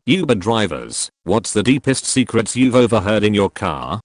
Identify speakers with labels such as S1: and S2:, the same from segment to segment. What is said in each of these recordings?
S1: Uber drivers, what's the deepest secrets you've overheard in your car?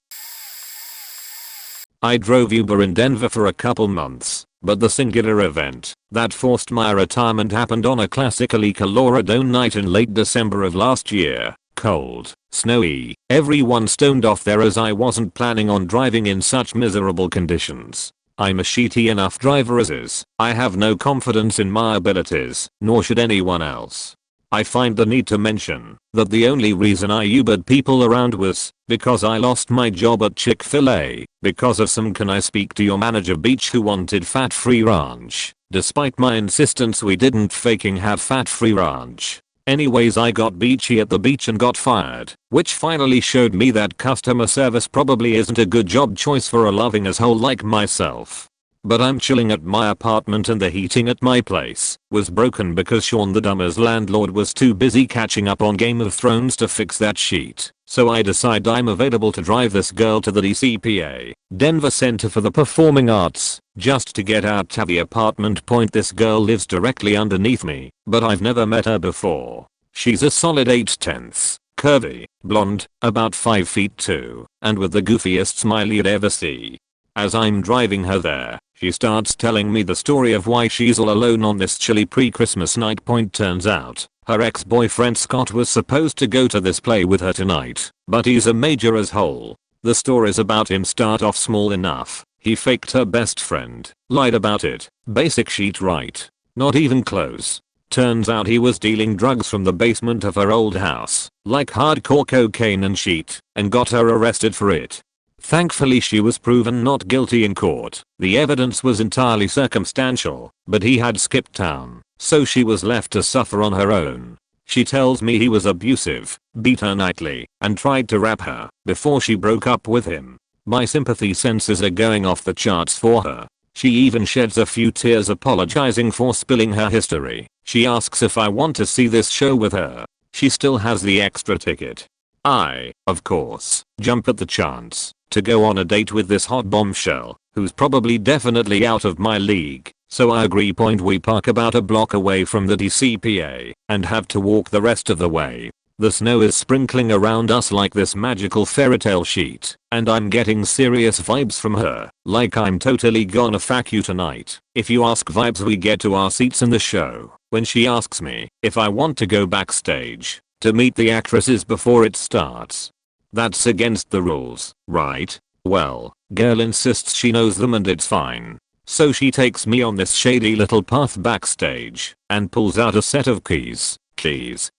S1: I drove Uber in Denver for a couple months, but the singular event that forced my retirement happened on a classically Colorado night in late December of last year. Cold, snowy, everyone stoned off there as I wasn't planning on driving in such miserable conditions. I'm a shitty enough driver as is. I have no confidence in my abilities, nor should anyone else. I find the need to mention that the only reason I Ubered people around was because I lost my job at Chick-fil-A because of some "can I speak to your manager" beach who wanted fat-free ranch. Despite my insistence we didn't faking have fat-free ranch. Anyways, I got beachy at the beach and got fired, which finally showed me that customer service probably isn't a good job choice for a loving asshole like myself. But I'm chilling at my apartment and the heating at my place was broken because Sean the Dumber's landlord was too busy catching up on Game of Thrones to fix that sheet. So I decide I'm available to drive this girl to the DCPA, Denver Center for the Performing Arts, just to get out to the apartment. This girl lives directly underneath me, but I've never met her before. She's a solid 8/10, curvy, blonde, about 5'2", and with the goofiest smile you'd ever see. As I'm driving her there, she starts telling me the story of why she's all alone on this chilly pre-Christmas night. Turns out, her ex-boyfriend Scott was supposed to go to this play with her tonight, but he's a major asshole. The stories about him start off small enough. He faked her best friend, lied about it, basic shit right. Not even close. Turns out he was dealing drugs from the basement of her old house, like hardcore cocaine and shit, and got her arrested for it. Thankfully she was proven not guilty in court. The evidence was entirely circumstantial, but he had skipped town, so she was left to suffer on her own. She tells me he was abusive, beat her nightly, and tried to rape her before she broke up with him. My sympathy senses are going off the charts for her. She even sheds a few tears apologizing for spilling her history. She asks if I want to see this show with her. She still has the extra ticket. I, of course, jump at the chance to go on a date with this hot bombshell, who's probably definitely out of my league, so I agree. We park about a block away from the DCPA, and have to walk the rest of the way. The snow is sprinkling around us like this magical fairy tale sheet, and I'm getting serious vibes from her, like I'm totally gonna fuck you tonight. If you ask vibes we get to our seats in the show, when she asks me if I want to go backstage to meet the actresses before it starts. That's against the rules, right? Well, girl insists she knows them and it's fine. So she takes me on this shady little path backstage and pulls out a set of keys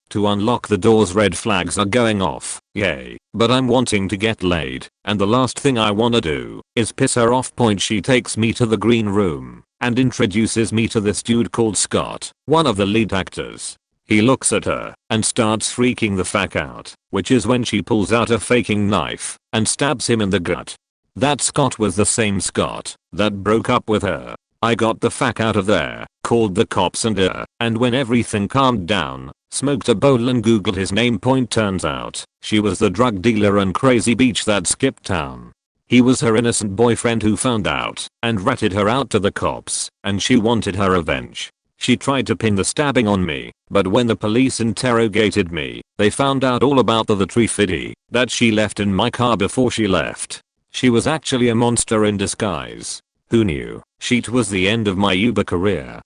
S1: to unlock the doors. Red flags are going off, yay, but I'm wanting to get laid, and the last thing I wanna do is piss her off. She takes me to the green room and introduces me to this dude called Scott, one of the lead actors. He looks at her and starts freaking the fuck out, which is when she pulls out a faking knife and stabs him in the gut. That Scott was the same Scott that broke up with her. I got the fuck out of there, called the cops and when everything calmed down, smoked a bowl and googled his name. Turns out, she was the drug dealer and crazy bitch that skipped town. He was her innocent boyfriend who found out and ratted her out to the cops, and she wanted her revenge. She tried to pin the stabbing on me, but when the police interrogated me, they found out all about the trifidi that she left in my car before she left. She was actually a monster in disguise. Who knew? Shit was the end of my Uber career.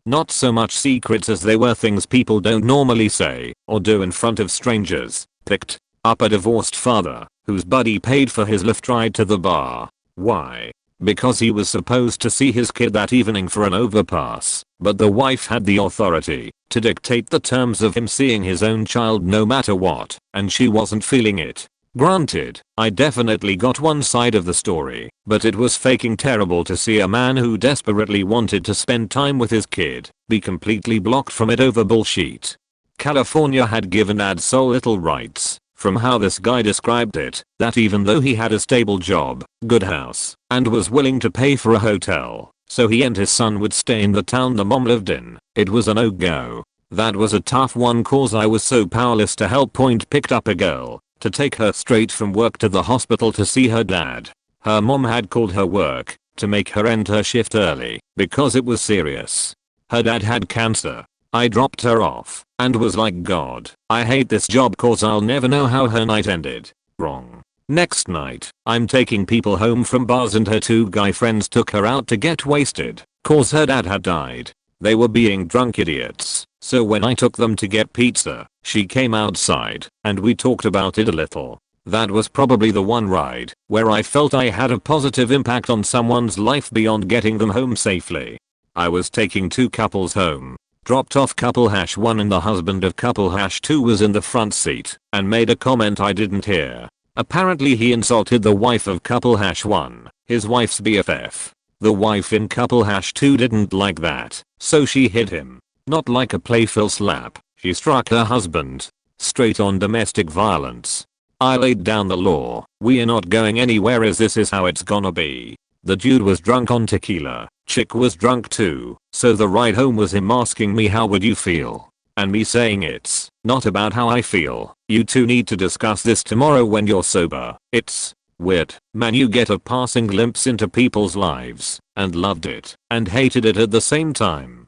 S1: Not so much secrets as they were things people don't normally say or do in front of strangers. Picked up a divorced father whose buddy paid for his Lyft ride to the bar. Why? Because he was supposed to see his kid that evening for an overpass, but the wife had the authority to dictate the terms of him seeing his own child no matter what, and she wasn't feeling it. Granted, I definitely got one side of the story, but it was faking terrible to see a man who desperately wanted to spend time with his kid be completely blocked from it over bullshit. California had given Ad so little rights, from how this guy described it, that even though he had a stable job, good house, and was willing to pay for a hotel, so he and his son would stay in the town the mom lived in, it was a no-go. That was a tough one cause I was so powerless to help. Picked up a girl to take her straight from work to the hospital to see her dad. Her mom had called her work to make her end her shift early because it was serious. Her dad had cancer. I dropped her off and was like, God, I hate this job cause I'll never know how her night ended. Wrong. Next night, I'm taking people home from bars and her two guy friends took her out to get wasted cause her dad had died. They were being drunk idiots, so when I took them to get pizza, she came outside and we talked about it a little. That was probably the one ride where I felt I had a positive impact on someone's life beyond getting them home safely. I was taking two couples home. Dropped off couple #1 and the husband of couple #2 was in the front seat and made a comment I didn't hear. Apparently he insulted the wife of couple #1, his wife's BFF. The wife in couple #2 didn't like that, so she hit him. Not like a playful slap, she struck her husband. Straight on domestic violence. I laid down the law. We are not going anywhere as this is how it's gonna be. The dude was drunk on tequila, chick was drunk too, so the ride home was him asking me how would you feel? And me saying it's not about how I feel, you two need to discuss this tomorrow when you're sober. It's weird, man, you get a passing glimpse into people's lives, and loved it, and hated it at the same time.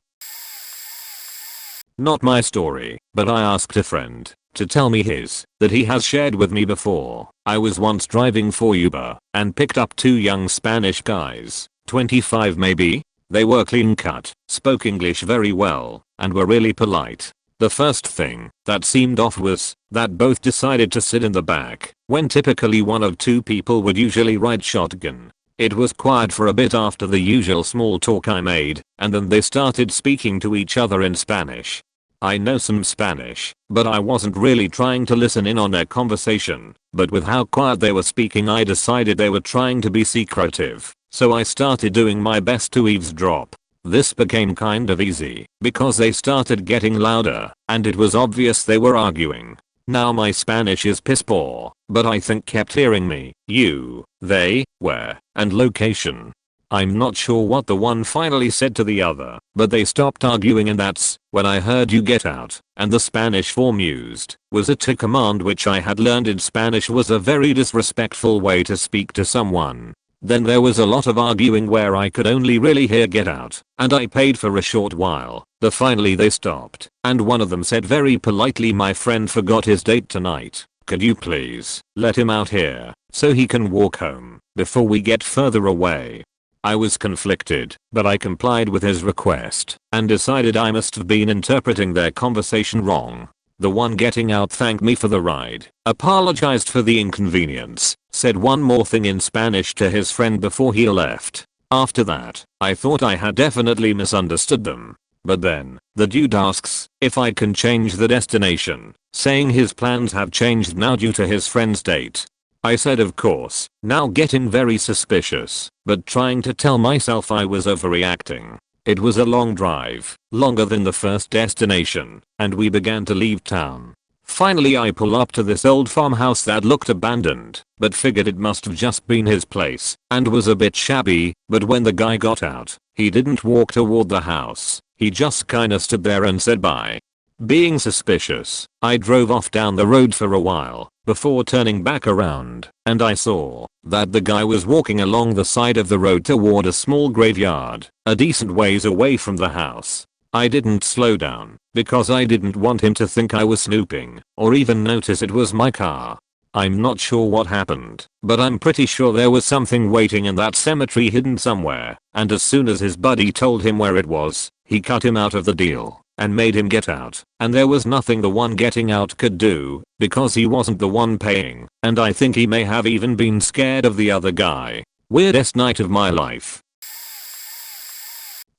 S1: Not my story, but I asked a friend to tell me his that he has shared with me before. I was once driving for Uber and picked up two young Spanish guys, 25 maybe. They were clean cut, spoke English very well, and were really polite. The first thing that seemed off was that both decided to sit in the back when typically one of two people would usually ride shotgun. It was quiet for a bit after the usual small talk I made, and then they started speaking to each other in Spanish. I know some Spanish, but I wasn't really trying to listen in on their conversation, but with how quiet they were speaking I decided they were trying to be secretive, so I started doing my best to eavesdrop. This became kind of easy, because they started getting louder, and it was obvious they were arguing. Now my Spanish is piss poor, but I think kept hearing me, you, they, where, and location. I'm not sure what the one finally said to the other, but they stopped arguing and that's when I heard you get out, and the Spanish form used was a to command, which I had learned in Spanish was a very disrespectful way to speak to someone. Then there was a lot of arguing where I could only really hear get out, and I paid for a short while, but finally they stopped, and one of them said very politely, my friend forgot his date tonight, could you please let him out here so he can walk home before we get further away. I was conflicted, but I complied with his request and decided I must have been interpreting their conversation wrong. The one getting out thanked me for the ride, apologized for the inconvenience, said one more thing in Spanish to his friend before he left. After that, I thought I had definitely misunderstood them. But then, the dude asks if I can change the destination, saying his plans have changed now due to his friend's date. I said of course, now getting very suspicious, but trying to tell myself I was overreacting. It was a long drive, longer than the first destination, and we began to leave town. Finally I pull up to this old farmhouse that looked abandoned, but figured it must have just been his place, and was a bit shabby, but when the guy got out, he didn't walk toward the house, he just kinda stood there and said bye. Being suspicious, I drove off down the road for a while, before turning back around, and I saw that the guy was walking along the side of the road toward a small graveyard, a decent ways away from the house. I didn't slow down, because I didn't want him to think I was snooping, or even notice it was my car. I'm not sure what happened, but I'm pretty sure there was something waiting in that cemetery hidden somewhere, and as soon as his buddy told him where it was, he cut him out of the deal and made him get out, and there was nothing the one getting out could do, because he wasn't the one paying, and I think he may have even been scared of the other guy. Weirdest night of my life.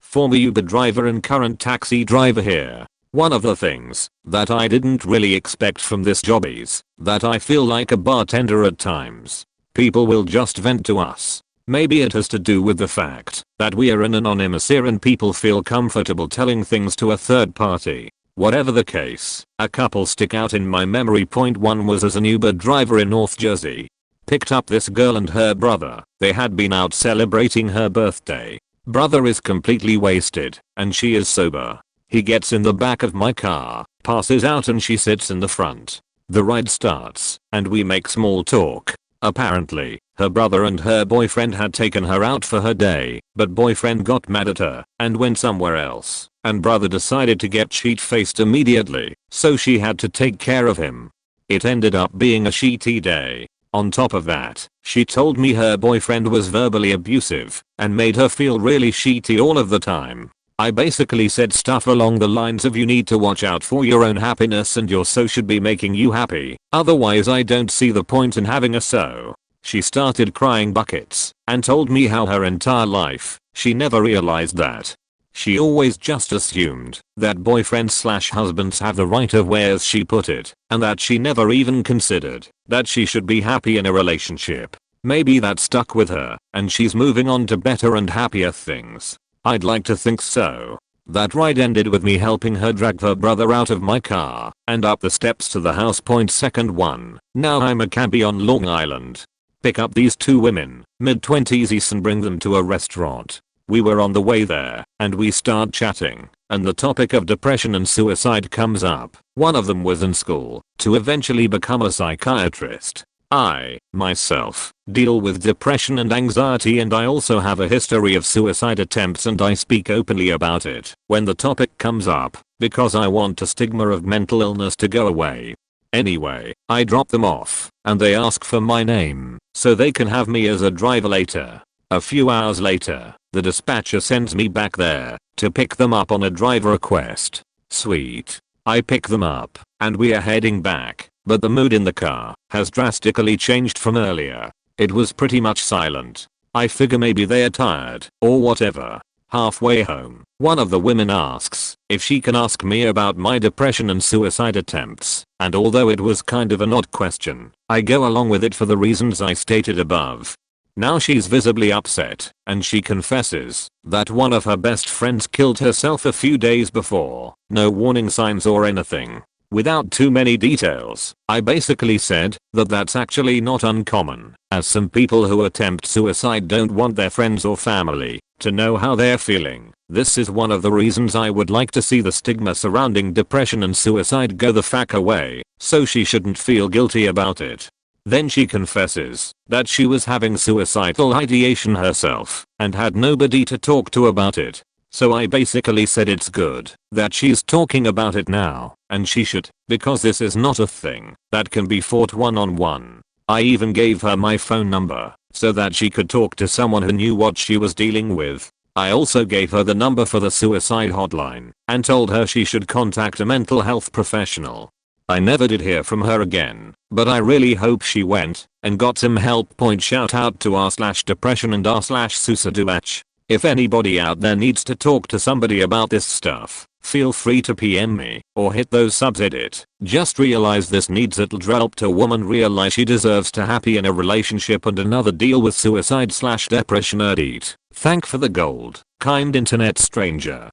S1: Former Uber driver and current taxi driver here. One of the things that I didn't really expect from this job is that I feel like a bartender at times. People will just vent to us. Maybe it has to do with the fact that we are an anonymous here and people feel comfortable telling things to a third party. Whatever the case, a couple stick out in my memory. Point one was as an Uber driver in North Jersey. Picked up this girl and her brother. They had been out celebrating her birthday. Brother is completely wasted, and she is sober. He gets in the back of my car, passes out, and she sits in the front. The ride starts, and we make small talk. Apparently, her brother and her boyfriend had taken her out for her day, but boyfriend got mad at her and went somewhere else, and brother decided to get sheet-faced immediately, so she had to take care of him. It ended up being a sheety day. On top of that, she told me her boyfriend was verbally abusive and made her feel really sheety all of the time. I basically said stuff along the lines of, you need to watch out for your own happiness and your so should be making you happy, otherwise I don't see the point in having a so. She started crying buckets and told me how her entire life, she never realized that. She always just assumed that boyfriends/husbands have the right of way, as she put it, and that she never even considered that she should be happy in a relationship. Maybe that stuck with her and she's moving on to better and happier things. I'd like to think so. That ride ended with me helping her drag her brother out of my car and up the steps to the house. Second one. Now I'm a cabbie on Long Island. Pick up these two women, mid-20s, and bring them to a restaurant. We were on the way there and we start chatting and the topic of depression and suicide comes up. One of them was in school to eventually become a psychiatrist. I, myself, deal with depression and anxiety, and I also have a history of suicide attempts, and I speak openly about it when the topic comes up because I want the stigma of mental illness to go away. Anyway, I drop them off and they ask for my name so they can have me as a driver later. A few hours later, the dispatcher sends me back there to pick them up on a driver request. Sweet. I pick them up and we are heading back, but the mood in the car has drastically changed from earlier. It was pretty much silent. I figure maybe they are tired or whatever. Halfway home, one of the women asks if she can ask me about my depression and suicide attempts, and although it was kind of an odd question, I go along with it for the reasons I stated above. Now she's visibly upset, and she confesses that one of her best friends killed herself a few days before. No warning signs or anything. Without too many details, I basically said that that's actually not uncommon, as some people who attempt suicide don't want their friends or family to know how they're feeling. This is one of the reasons I would like to see the stigma surrounding depression and suicide go the fuck away, so she shouldn't feel guilty about it. Then she confesses that she was having suicidal ideation herself and had nobody to talk to about it. So I basically said it's good that she's talking about it now, and she should, because this is not a thing that can be fought one-on-one. I even gave her my phone number so that she could talk to someone who knew what she was dealing with. I also gave her the number for the suicide hotline and told her she should contact a mental health professional. I never did hear from her again, but I really hope she went and got some help. Shout out to r/depression and r/suiciduach. If anybody out there needs to talk to somebody about this stuff, feel free to PM me or hit those subs edit. Just realize this needs it'll help a woman realize she deserves to happy in a relationship and another deal with suicide/depression. Eat. Thank for the gold, kind internet stranger.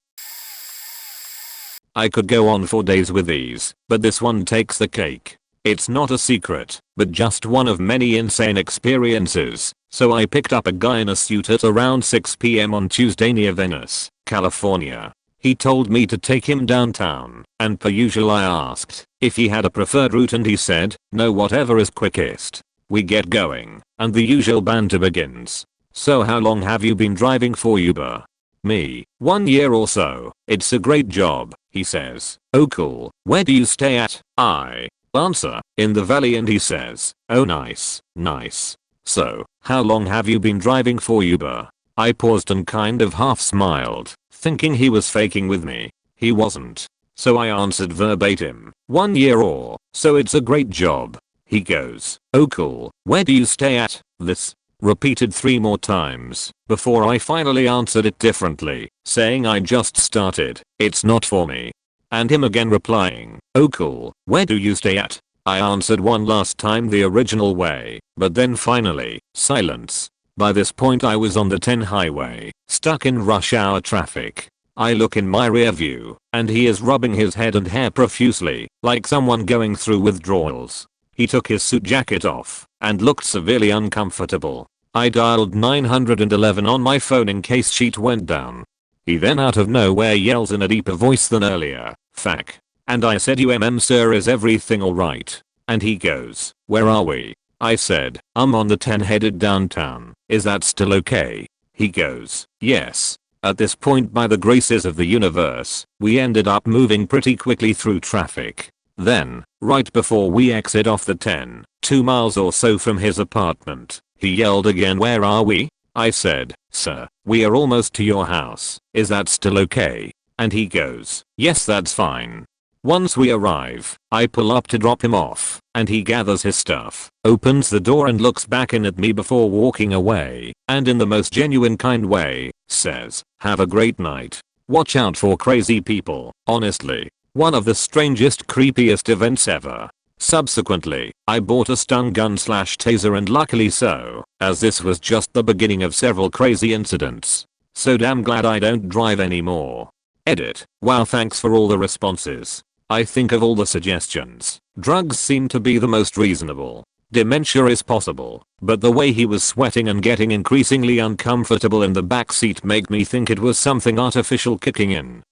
S1: I could go on for days with these, but this one takes the cake. It's not a secret, but just one of many insane experiences. So I picked up a guy in a suit at around 6 PM on Tuesday near Venice, California. He told me to take him downtown, and per usual I asked if he had a preferred route and he said, no, whatever is quickest. We get going, and the usual banter begins. So how long have you been driving for Uber? Me, 1 year or so. It's a great job, he says. Oh cool, where do you stay at? I answer, in the valley, and he says, oh nice, nice. So, how long have you been driving for Uber? I paused and kind of half smiled, thinking he was faking with me. He wasn't. So I answered verbatim, 1 year or so. It's a great job. He goes, oh cool, where do you stay at? This repeated 3 more times before I finally answered it differently, saying I just started, it's not for me. And him again replying, oh cool, where do you stay at? I answered one last time the original way, but then finally, silence. By this point I was on the 10 highway, stuck in rush hour traffic. I look in my rear view, and he is rubbing his head and hair profusely, like someone going through withdrawals. He took his suit jacket off, and looked severely uncomfortable. I dialed 911 on my phone in case sheet went down. He then out of nowhere yells in a deeper voice than earlier, fuck. And I said sir, is everything alright? And he goes, where are we? I said, I'm on the 10 headed downtown. Is that still okay? He goes, yes. At this point, by the graces of the universe, we ended up moving pretty quickly through traffic. Then, right before we exit off the 10, 2 miles or so from his apartment, he yelled again, where are we? I said, sir, we are almost to your house. Is that still okay? And he goes, yes, that's fine. Once we arrive, I pull up to drop him off, and he gathers his stuff, opens the door and looks back in at me before walking away, and in the most genuine kind way, says, have a great night. Watch out for crazy people. Honestly, one of the strangest, creepiest events ever. Subsequently, I bought a stun gun / taser, and luckily so, as this was just the beginning of several crazy incidents. So damn glad I don't drive anymore. Edit. Wow, thanks for all the responses. I think of all the suggestions, drugs seem to be the most reasonable. Dementia is possible, but the way he was sweating and getting increasingly uncomfortable in the backseat made me think it was something artificial kicking in.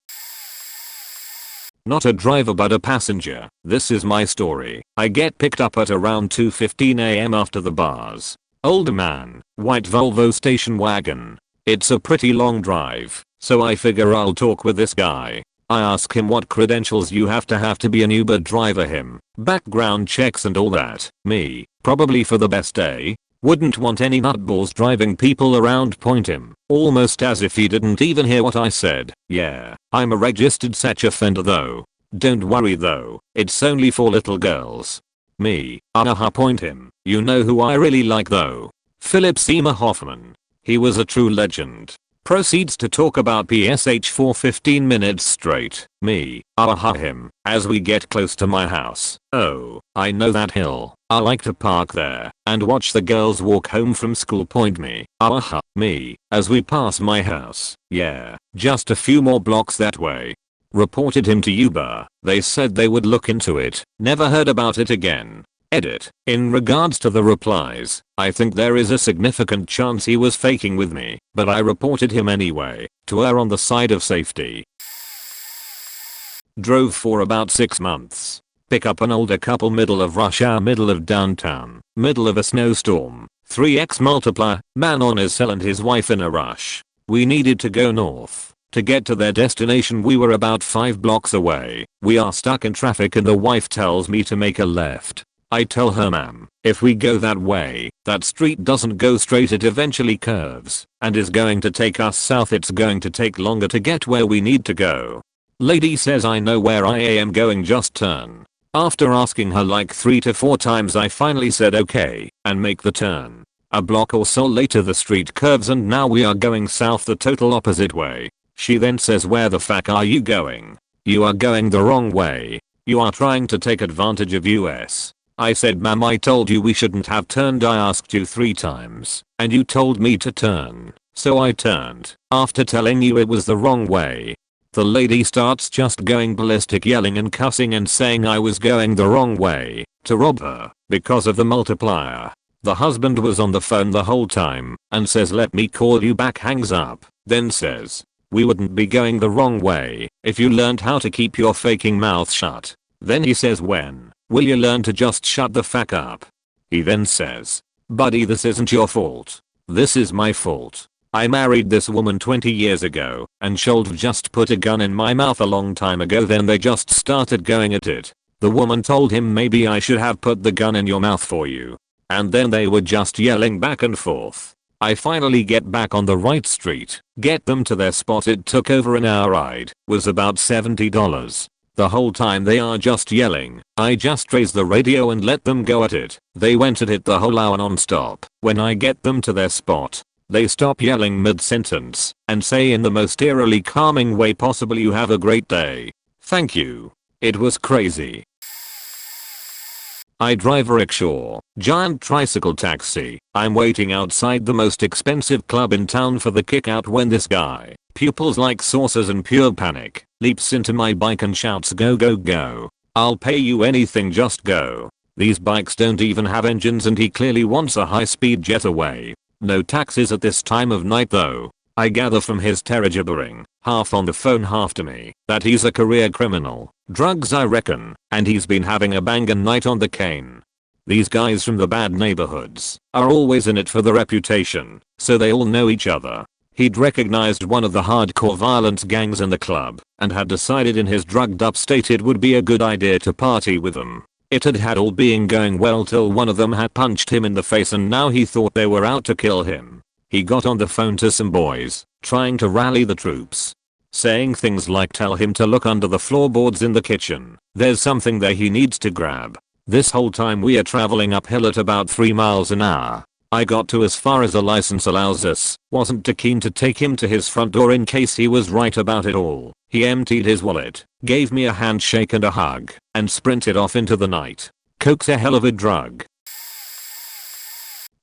S1: Not a driver but a passenger. This is my story. I get picked up at around 2:15 am after the bars. Older man, white Volvo station wagon. It's a pretty long drive, so I figure I'll talk with this guy. I ask him what credentials you have to be an Uber driver, him, background checks and all that. Me, probably for the best day. Wouldn't want any nutballs driving people around, point him, almost as if he didn't even hear what I said. Yeah, I'm a registered sex offender though. Don't worry though, it's only for little girls. Me, point him, you know who I really like though? Philip Seymour Hoffman. He was a true legend. Proceeds to talk about PSH for 15 minutes straight. Me, him, as we get close to my house. Oh, I know that hill. I like to park there and watch the girls walk home from school, point me. Me, as we pass my house. Yeah, just a few more blocks that way. Reported him to Uber. They said they would look into it. Never heard about it again. Edit. In regards to the replies, I think there is a significant chance he was faking with me, but I reported him anyway, to err on the side of safety. Drove for about 6 months. Pick up an older couple, middle of rush hour, middle of downtown, middle of a snowstorm, 3x multiplier, man on his cell and his wife in a rush. We needed to go north. To get to their destination we were about 5 blocks away. We are stuck in traffic and the wife tells me to make a left. I tell her, ma'am, if we go that way, that street doesn't go straight, it eventually curves, and is going to take us south. It's going to take longer to get where we need to go. Lady says, I know where I am going, just turn. After asking her like 3 to 4 times I finally said okay, and make the turn. A block or so later the street curves and now we are going south the total opposite way. She then says, where the fuck are you going? You are going the wrong way. You are trying to take advantage of us. I said, ma'am, I told you we shouldn't have turned. I asked you 3 times, and you told me to turn, so I turned, after telling you it was the wrong way. The lady starts just going ballistic, yelling and cussing and saying I was going the wrong way, to rob her, because of the multiplier. The husband was on the phone the whole time, and says let me call you back, hangs up, then says, we wouldn't be going the wrong way, if you learned how to keep your faking mouth shut. Then he says, when will you learn to just shut the fuck up? He then says, buddy, this isn't your fault. This is my fault. I married this woman 20 years ago, and should just put a gun in my mouth a long time ago. Then they just started going at it. The woman told him maybe I should have put the gun in your mouth for you. And then they were just yelling back and forth. I finally get back on the right street, get them to their spot. It took over an hour ride, was about $70. The whole time they are just yelling. I just raised the radio and let them go at it. They went at it the whole hour non-stop. When I get them to their spot, they stop yelling mid-sentence and say in the most eerily calming way possible, you have a great day. Thank you. It was crazy. I drive a rickshaw, giant tricycle taxi. I'm waiting outside the most expensive club in town for the kick-out when this guy, pupils like saucers and pure panic, leaps into my bike and shouts, go go go. I'll pay you anything, just go. These bikes don't even have engines and he clearly wants a high-speed getaway. No taxis at this time of night though. I gather from his terrogibbering, half on the phone half to me, that he's a career criminal. Drugs I reckon, and he's been having a bangin' night on the cane. These guys from the bad neighborhoods are always in it for the reputation, so they all know each other. He'd recognized one of the hardcore violent gangs in the club and had decided in his drugged up state it would be a good idea to party with them. It had all been going well till one of them had punched him in the face and now he thought they were out to kill him. He got on the phone to some boys, trying to rally the troops. Saying things like tell him to look under the floorboards in the kitchen, there's something there he needs to grab. This whole time we are traveling uphill at about 3 miles an hour. I got to as far as the license allows us, wasn't too keen to take him to his front door in case he was right about it all. He emptied his wallet, gave me a handshake and a hug, and sprinted off into the night. Coke's a hell of a drug.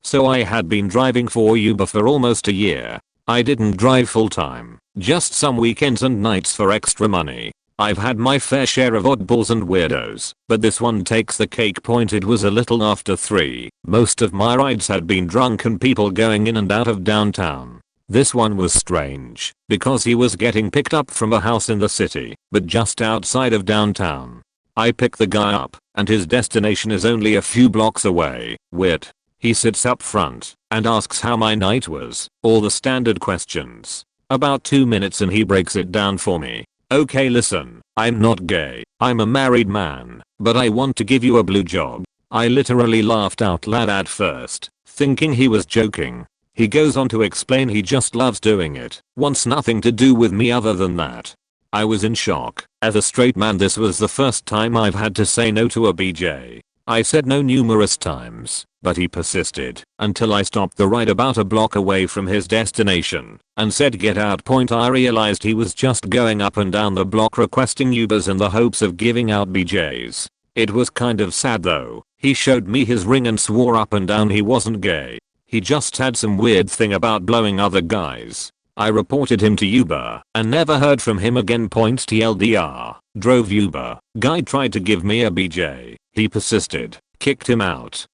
S1: So I had been driving for Uber for almost a year. I didn't drive full time, just some weekends and nights for extra money. I've had my fair share of oddballs and weirdos, but this one takes the cake. It was a little after 3. Most of my rides had been drunken people going in and out of downtown. This one was strange, because he was getting picked up from a house in the city, but just outside of downtown. I pick the guy up, and his destination is only a few blocks away. Weird. He sits up front and asks how my night was, all the standard questions. About 2 minutes and he breaks it down for me. Okay, listen, I'm not gay, I'm a married man, but I want to give you a blowjob. I literally laughed out loud at first, thinking he was joking. He goes on to explain he just loves doing it, wants nothing to do with me other than that. I was in shock. As a straight man, this was the first time I've had to say no to a BJ. I said no numerous times, but he persisted until I stopped the ride about a block away from his destination and said get out. I realized he was just going up and down the block requesting Ubers in the hopes of giving out BJs. It was kind of sad though. He showed me his ring and swore up and down he wasn't gay. He just had some weird thing about blowing other guys. I reported him to Uber and never heard from him again. TLDR. Drove Uber. Guy tried to give me a BJ. He persisted. Kicked him out.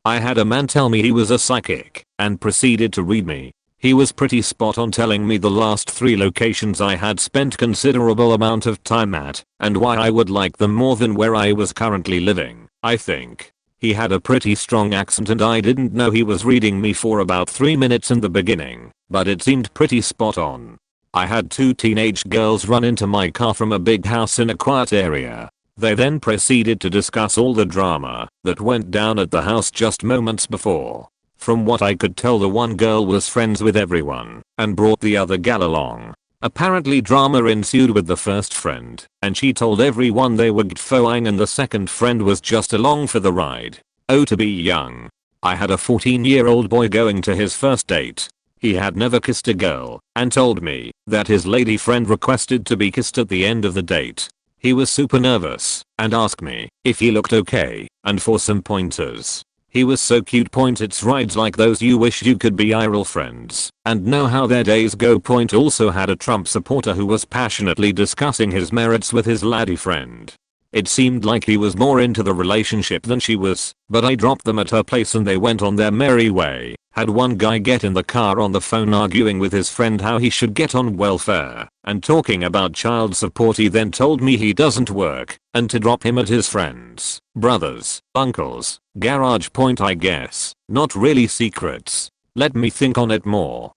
S1: I had a man tell me he was a psychic and proceeded to read me. He was pretty spot on, telling me the last 3 locations I had spent considerable amount of time at and why I would like them more than where I was currently living. I think he had a pretty strong accent and I didn't know he was reading me for about 3 minutes in the beginning, but it seemed pretty spot on. I had 2 teenage girls run into my car from a big house in a quiet area. They then proceeded to discuss all the drama that went down at the house just moments before. From what I could tell, the one girl was friends with everyone and brought the other gal along. Apparently drama ensued with the first friend and she told everyone they were getawaying and the second friend was just along for the ride. Oh, to be young. I had a 14-year-old boy going to his first date. He had never kissed a girl and told me that his lady friend requested to be kissed at the end of the date. He was super nervous and asked me if he looked okay and for some pointers. He was so cute. It's rides like those you wish you could be IRL friends and know how their days go. Also had a Trump supporter who was passionately discussing his merits with his laddie friend. It seemed like he was more into the relationship than she was, but I dropped them at her place and they went on their merry way. Had one guy get in the car on the phone arguing with his friend how he should get on welfare and talking about child support. He then told me he doesn't work and to drop him at his friend's brother's uncle's garage. I guess not really secrets. Let me think on it more.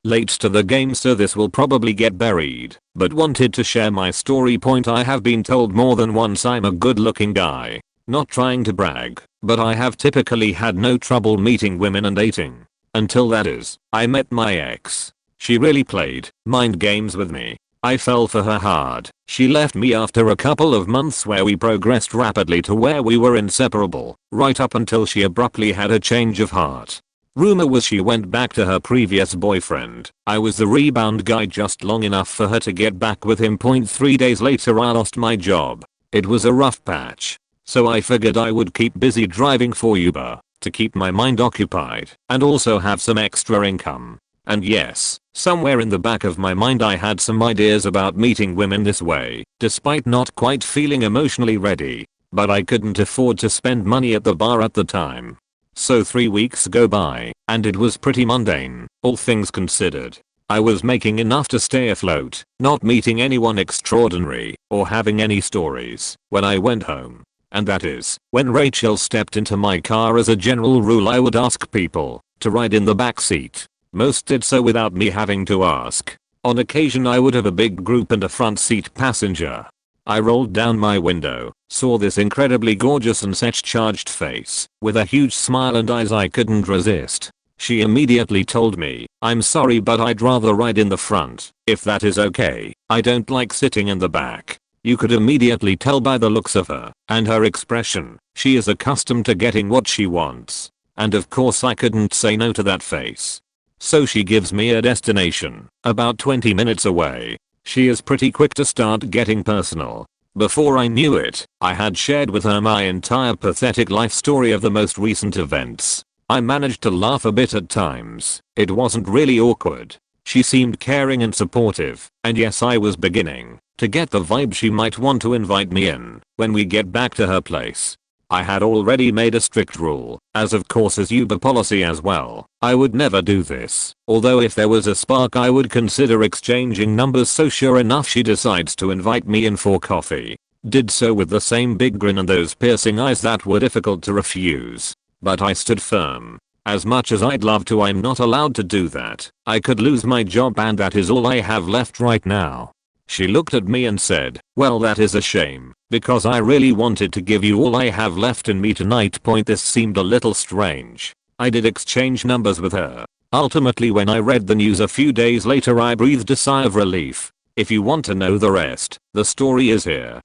S1: Late to the game, so this will probably get buried, but wanted to share my story. I have been told more than once I'm a good looking guy. Not trying to brag, but I have typically had no trouble meeting women and dating. Until that is, I met my ex. She really played mind games with me. I fell for her hard. She left me after a couple of months where we progressed rapidly to where we were inseparable, right up until she abruptly had a change of heart. Rumor was she went back to her previous boyfriend. I was the rebound guy just long enough for her to get back with him. 3 days later I lost my job. It was a rough patch. So I figured I would keep busy driving for Uber to keep my mind occupied and also have some extra income. And yes, somewhere in the back of my mind I had some ideas about meeting women this way, despite not quite feeling emotionally ready. But I couldn't afford to spend money at the bar at the time. So 3 weeks go by, and it was pretty mundane, all things considered. I was making enough to stay afloat, not meeting anyone extraordinary or having any stories when I went home. And that is when Rachel stepped into my car. As a general rule, I would ask people to ride in the back seat. Most did so without me having to ask. On occasion I would have a big group and a front seat passenger. I rolled down my window, saw this incredibly gorgeous and sex-charged face with a huge smile and eyes I couldn't resist. She immediately told me, "I'm sorry, but I'd rather ride in the front, if that is okay. I don't like sitting in the back." You could immediately tell by the looks of her and her expression, she is accustomed to getting what she wants. And of course I couldn't say no to that face. So she gives me a destination, about 20 minutes away. She is pretty quick to start getting personal. Before I knew it, I had shared with her my entire pathetic life story of the most recent events. I managed to laugh a bit at times. It wasn't really awkward. She seemed caring and supportive, and yes, I was beginning to get the vibe she might want to invite me in when we get back to her place. I had already made a strict rule, as of course is Uber policy as well. I would never do this, although if there was a spark I would consider exchanging numbers. So sure enough, she decides to invite me in for coffee. Did so with the same big grin and those piercing eyes that were difficult to refuse. But I stood firm. As much as I'd love to, I'm not allowed to do that. I could lose my job and that is all I have left right now. She looked at me and said, "Well, that is a shame, because I really wanted to give you all I have left in me tonight." This seemed a little strange. I did exchange numbers with her. Ultimately, when I read the news a few days later, I breathed a sigh of relief. If you want to know the rest, the story is here.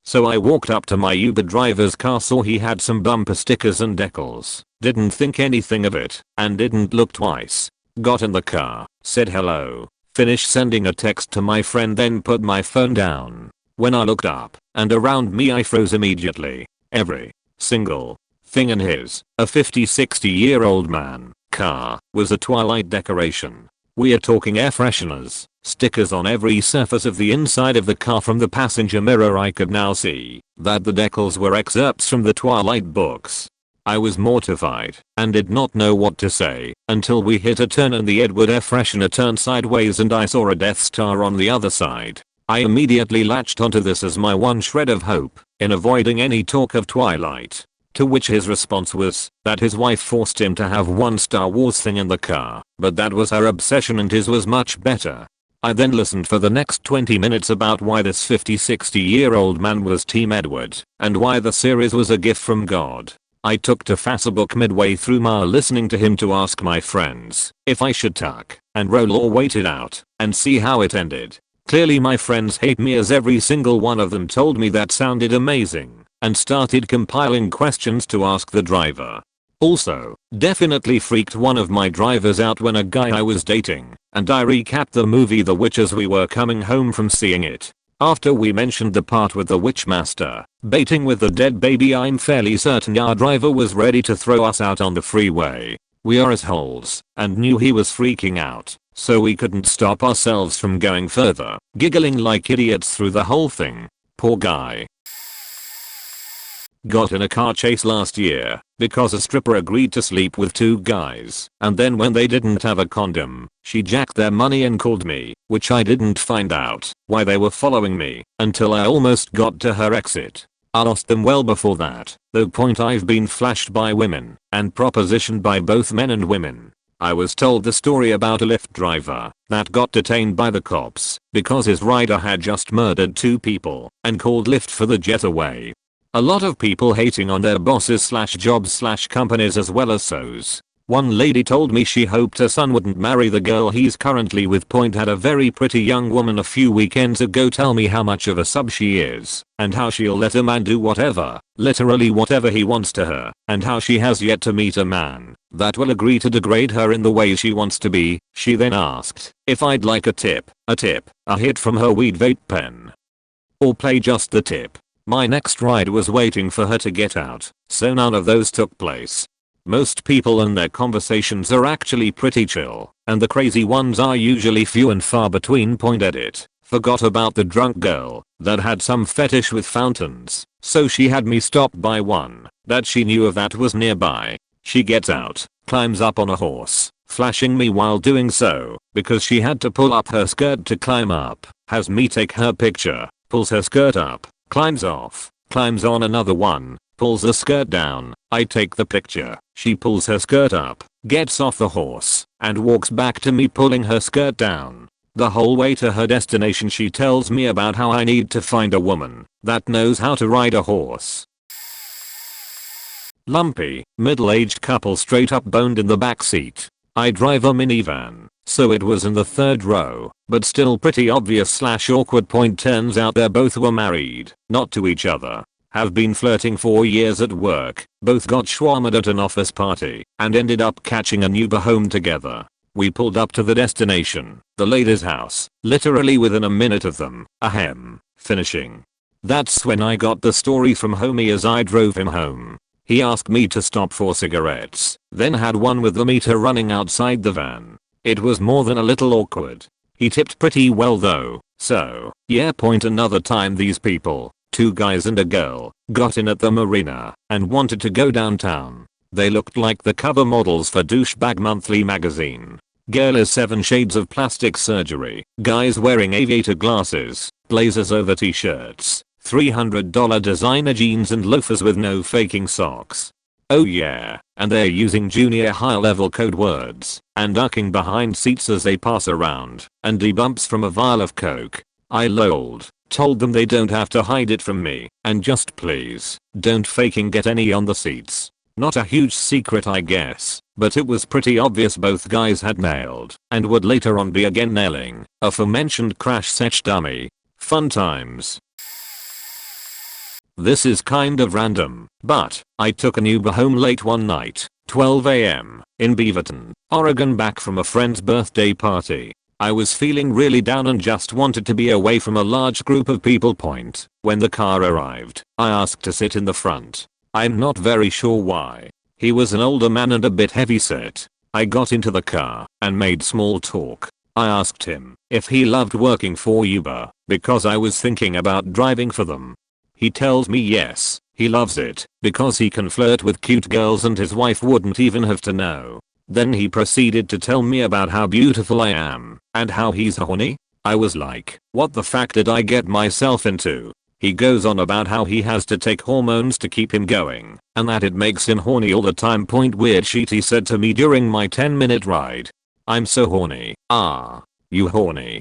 S1: So I walked up to my Uber driver's car, saw he had some bumper stickers and decals, didn't think anything of it, and didn't look twice. Got in the car, said hello, finished sending a text to my friend, then put my phone down. When I looked up, and around me, I froze immediately. Every single thing in his, a 50-60-year-old man, car, was a Twilight decoration. We are talking air fresheners, stickers on every surface of the inside of the car. From the passenger mirror I could now see that the decals were excerpts from the Twilight books. I was mortified and did not know what to say until we hit a turn and the Edward air freshener turned sideways and I saw a Death Star on the other side. I immediately latched onto this as my one shred of hope in avoiding any talk of Twilight. To which his response was that his wife forced him to have one Star Wars thing in the car, but that was her obsession and his was much better. I then listened for the next 20 minutes about why this 50-60-year-old man was Team Edward and why the series was a gift from God. I took to Facebook midway through my listening to him to ask my friends if I should tuck and roll or wait it out and see how it ended. Clearly my friends hate me, as every single one of them told me that sounded amazing and started compiling questions to ask the driver. Also, definitely freaked one of my drivers out when a guy I was dating and I recapped the movie The Witch as we were coming home from seeing it. After we mentioned the part with the Witchmaster baiting with the dead baby, I'm fairly certain our driver was ready to throw us out on the freeway. We are assholes and knew he was freaking out, so we couldn't stop ourselves from going further, giggling like idiots through the whole thing. Poor guy. Got in a car chase last year because a stripper agreed to sleep with two guys, and then when they didn't have a condom, she jacked their money and called me, which I didn't find out why they were following me until I almost got to her exit. I lost them well before that, though. I've been flashed by women and propositioned by both men and women. I was told the story about a Lyft driver that got detained by the cops because his rider had just murdered two people and called Lyft for the getaway. A lot of people hating on their bosses/jobs/companies as well as so's. One lady told me she hoped her son wouldn't marry the girl he's currently with. Had a very pretty young woman a few weekends ago tell me how much of a sub she is and how she'll let a man do whatever, literally whatever he wants to her, and how she has yet to meet a man that will agree to degrade her in the way she wants to be. She then asked if I'd like a tip, a hit from her weed vape pen, or play just the tip. My next ride was waiting for her to get out, so none of those took place. Most people and their conversations are actually pretty chill, and the crazy ones are usually few and far between. Edit. Forgot about the drunk girl that had some fetish with fountains, so she had me stop by one that she knew of that was nearby. She gets out, climbs up on a horse, flashing me while doing so because she had to pull up her skirt to climb up, has me take her picture, pulls her skirt up, climbs off, climbs on another one, pulls the skirt down, I take the picture, she pulls her skirt up, gets off the horse, and walks back to me pulling her skirt down. The whole way to her destination she tells me about how I need to find a woman that knows how to ride a horse. Lumpy, middle-aged couple straight up boned in the back seat. I drive a minivan, so it was in the third row, but still pretty obvious / awkward. Turns out they both were married, not to each other. Have been flirting for years at work, both got schwammered at an office party, and ended up catching an Uber home together. We pulled up to the destination, the lady's house, literally within a minute of them, finishing. That's when I got the story from homie as I drove him home. He asked me to stop for cigarettes, then had one with the meter running outside the van. It was more than a little awkward. He tipped pretty well though, so, yeah. Another time these people, 2 guys and a girl, got in at the marina and wanted to go downtown. They looked like the cover models for Douchebag Monthly magazine. Girl is 7 shades of plastic surgery, guys wearing aviator glasses, blazers over t-shirts, $300 designer jeans and loafers with no faking socks. Oh yeah, and they're using junior high level code words and ducking behind seats as they pass around, and debumps from a vial of coke. I lolled, told them they don't have to hide it from me, and just please, don't faking get any on the seats. Not a huge secret I guess, but it was pretty obvious both guys had nailed, and would later on be again nailing, a aforementioned crash sesh dummy. Fun times. This is kind of random, but I took an Uber home late one night, 12 AM, in Beaverton, Oregon, back from a friend's birthday party. I was feeling really down and just wanted to be away from a large group of people. When the car arrived, I asked to sit in the front. I'm not very sure why. He was an older man and a bit heavyset. I got into the car and made small talk. I asked him if he loved working for Uber because I was thinking about driving for them. He tells me yes, he loves it because he can flirt with cute girls and his wife wouldn't even have to know. Then he proceeded to tell me about how beautiful I am and how he's horny. I was like, what the fuck did I get myself into? He goes on about how he has to take hormones to keep him going, and that it makes him horny all the time. Weird shit he said to me during my 10-minute ride. I'm so horny. Ah. You horny?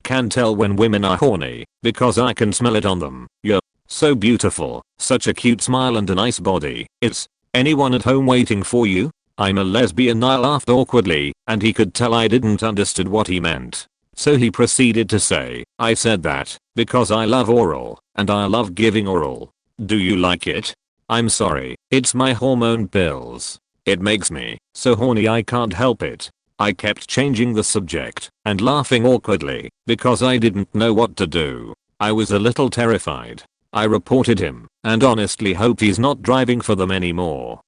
S1: Can tell when women are horny, because I can smell it on them. You're so beautiful, such a cute smile and a nice body. It's anyone at home waiting for you? I'm a lesbian. I laughed awkwardly, and he could tell I didn't understand what he meant. So he proceeded to say, I said that because I love oral, and I love giving oral. Do you like it? I'm sorry, it's my hormone pills. It makes me so horny I can't help it. I kept changing the subject and laughing awkwardly because I didn't know what to do. I was a little terrified. I reported him and honestly hope he's not driving for them anymore.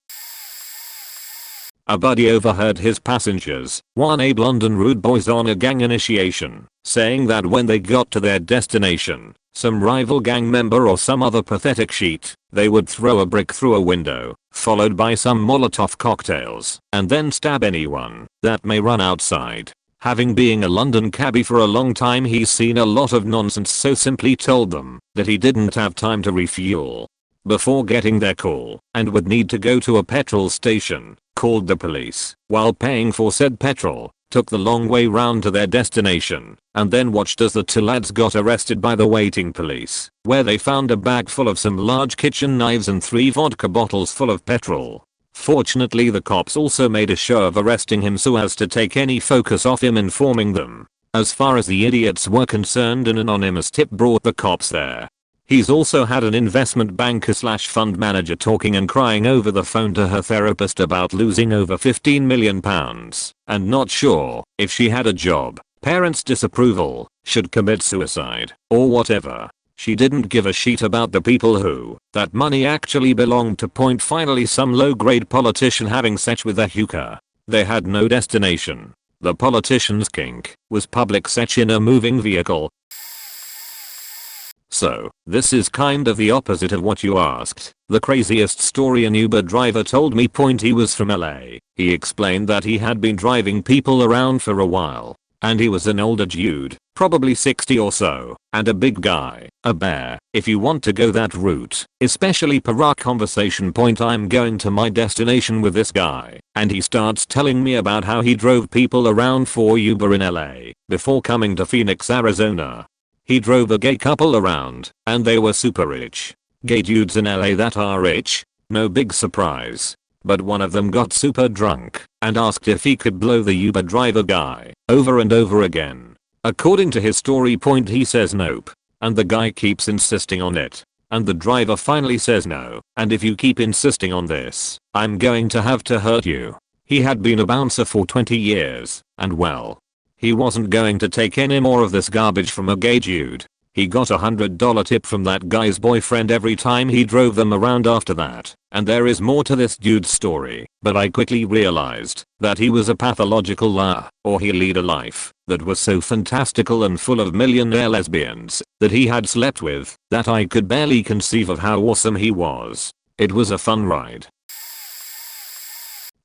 S1: A buddy overheard his passengers, 1 London rude boys on a gang initiation, saying that when they got to their destination, some rival gang member or some other pathetic sheet, they would throw a brick through a window, followed by some Molotov cocktails, and then stab anyone that may run outside. Having been a London cabbie for a long time, he's seen a lot of nonsense, so simply told them that he didn't have time to refuel before getting their call and would need to go to a petrol station, called the police while paying for said petrol, took the long way round to their destination, and then watched as the 2 lads got arrested by the waiting police, where they found a bag full of some large kitchen knives and 3 vodka bottles full of petrol. Fortunately, the cops also made a show of arresting him so as to take any focus off him informing them. As far as the idiots were concerned, an anonymous tip brought the cops there. He's also had an investment banker / fund manager talking and crying over the phone to her therapist about losing over £15 million and not sure if she had a job, parents' disapproval, should commit suicide, or whatever. She didn't give a shit about the people who that money actually belonged to. Finally, some low-grade politician having sex with a hooker. They had no destination. The politician's kink was public sex in a moving vehicle. So, this is kind of the opposite of what you asked. The craziest story an Uber driver told me. He was from LA. He explained that he had been driving people around for a while. And he was an older dude, probably 60 or so, and a big guy, a bear, if you want to go that route, especially per our conversation. I'm going to my destination with this guy, and he starts telling me about how he drove people around for Uber in LA before coming to Phoenix, Arizona. He drove a gay couple around, and they were super rich. Gay dudes in LA that are rich? No big surprise. But one of them got super drunk and asked if he could blow the Uber driver guy over and over again. According to his story, he says nope, and the guy keeps insisting on it, and the driver finally says no, and if you keep insisting on this, I'm going to have to hurt you. He had been a bouncer for 20 years, and well, he wasn't going to take any more of this garbage from a gay dude. He got a $100 tip from that guy's boyfriend every time he drove them around after that. And there is more to this dude's story, but I quickly realized that he was a pathological liar, or he lead a life that was so fantastical and full of millionaire lesbians that he had slept with that I could barely conceive of how awesome he was. It was a fun ride.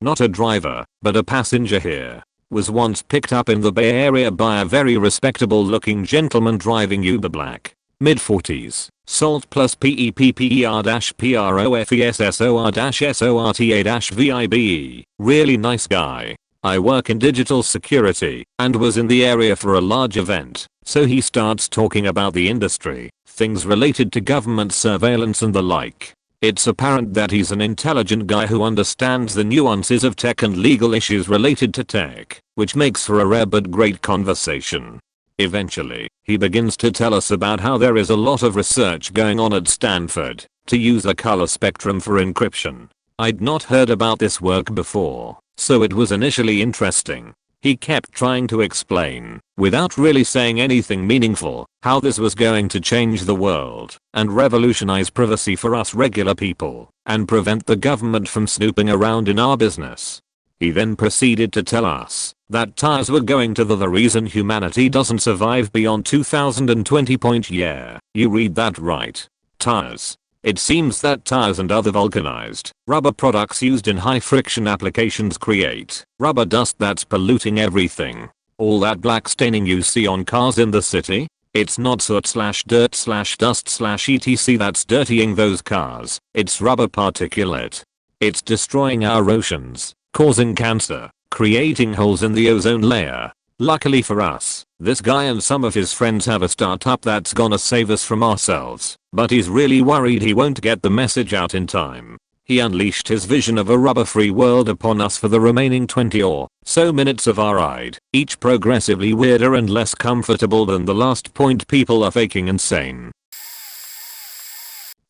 S1: Not a driver, but a passenger here was once picked up in the Bay Area by a very respectable looking gentleman driving Uber Black. Mid-40s, salt plus PEPPER-PROFESSOR-SORTA-VIBE. Really nice guy. I work in digital security and was in the area for a large event, so he starts talking about the industry, things related to government surveillance and the like. It's apparent that he's an intelligent guy who understands the nuances of tech and legal issues related to tech, which makes for a rare but great conversation. Eventually, he begins to tell us about how there is a lot of research going on at Stanford to use a color spectrum for encryption. I'd not heard about this work before, so it was initially interesting. He kept trying to explain, without really saying anything meaningful, how this was going to change the world and revolutionize privacy for us regular people and prevent the government from snooping around in our business. He then proceeded to tell us that tires were going to the reason humanity doesn't survive beyond 2020. Yeah, you read that right. Tires. It seems that tires and other vulcanized rubber products used in high friction applications create rubber dust that's polluting everything. All that black staining you see on cars in the city? It's not soot/dirt/dust/etc that's dirtying those cars. It's rubber particulate. It's destroying our oceans, causing cancer, creating holes in the ozone layer. Luckily for us, this guy and some of his friends have a startup that's gonna save us from ourselves, but he's really worried he won't get the message out in time. He unleashed his vision of a rubber-free world upon us for the remaining 20 or so minutes of our ride, each progressively weirder and less comfortable than the last. People are faking insane.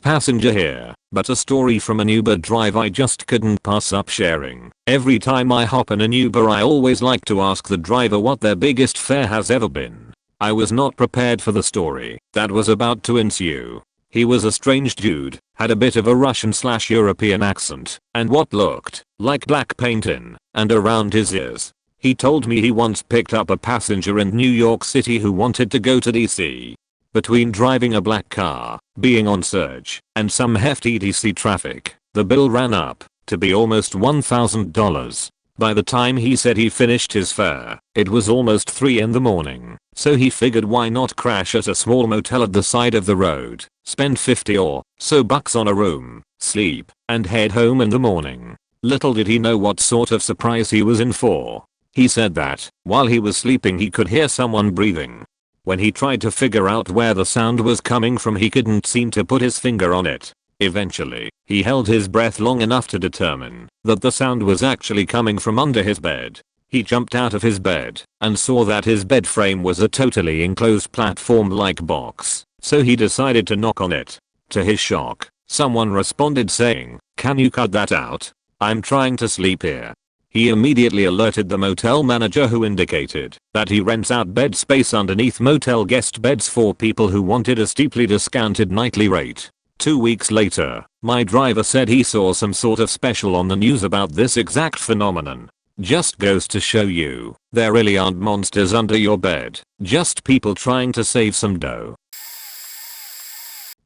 S1: Passenger here, but a story from an Uber drive I just couldn't pass up sharing. Every time I hop in an Uber I always like to ask the driver what their biggest fare has ever been. I was not prepared for the story that was about to ensue. He was a strange dude, had a bit of a Russian/European accent, and what looked like black paint in and around his ears. He told me he once picked up a passenger in New York City who wanted to go to DC. Between driving a black car, being on surge, and some hefty DC traffic, the bill ran up to be almost $1,000. By the time he said he finished his fare, it was almost 3 in the morning, so he figured why not crash at a small motel at the side of the road, spend 50 or so bucks on a room, sleep, and head home in the morning. Little did he know what sort of surprise he was in for. He said that, while he was sleeping he could hear someone breathing. When he tried to figure out where the sound was coming from he couldn't seem to put his finger on it. Eventually, he held his breath long enough to determine that the sound was actually coming from under his bed. He jumped out of his bed and saw that his bed frame was a totally enclosed platform-like box, so he decided to knock on it. To his shock, someone responded saying, "Can you cut that out? I'm trying to sleep here." He immediately alerted the motel manager who indicated that he rents out bed space underneath motel guest beds for people who wanted a steeply discounted nightly rate. 2 weeks later, my driver said he saw some sort of special on the news about this exact phenomenon. Just goes to show you, there really aren't monsters under your bed, just people trying to save some dough.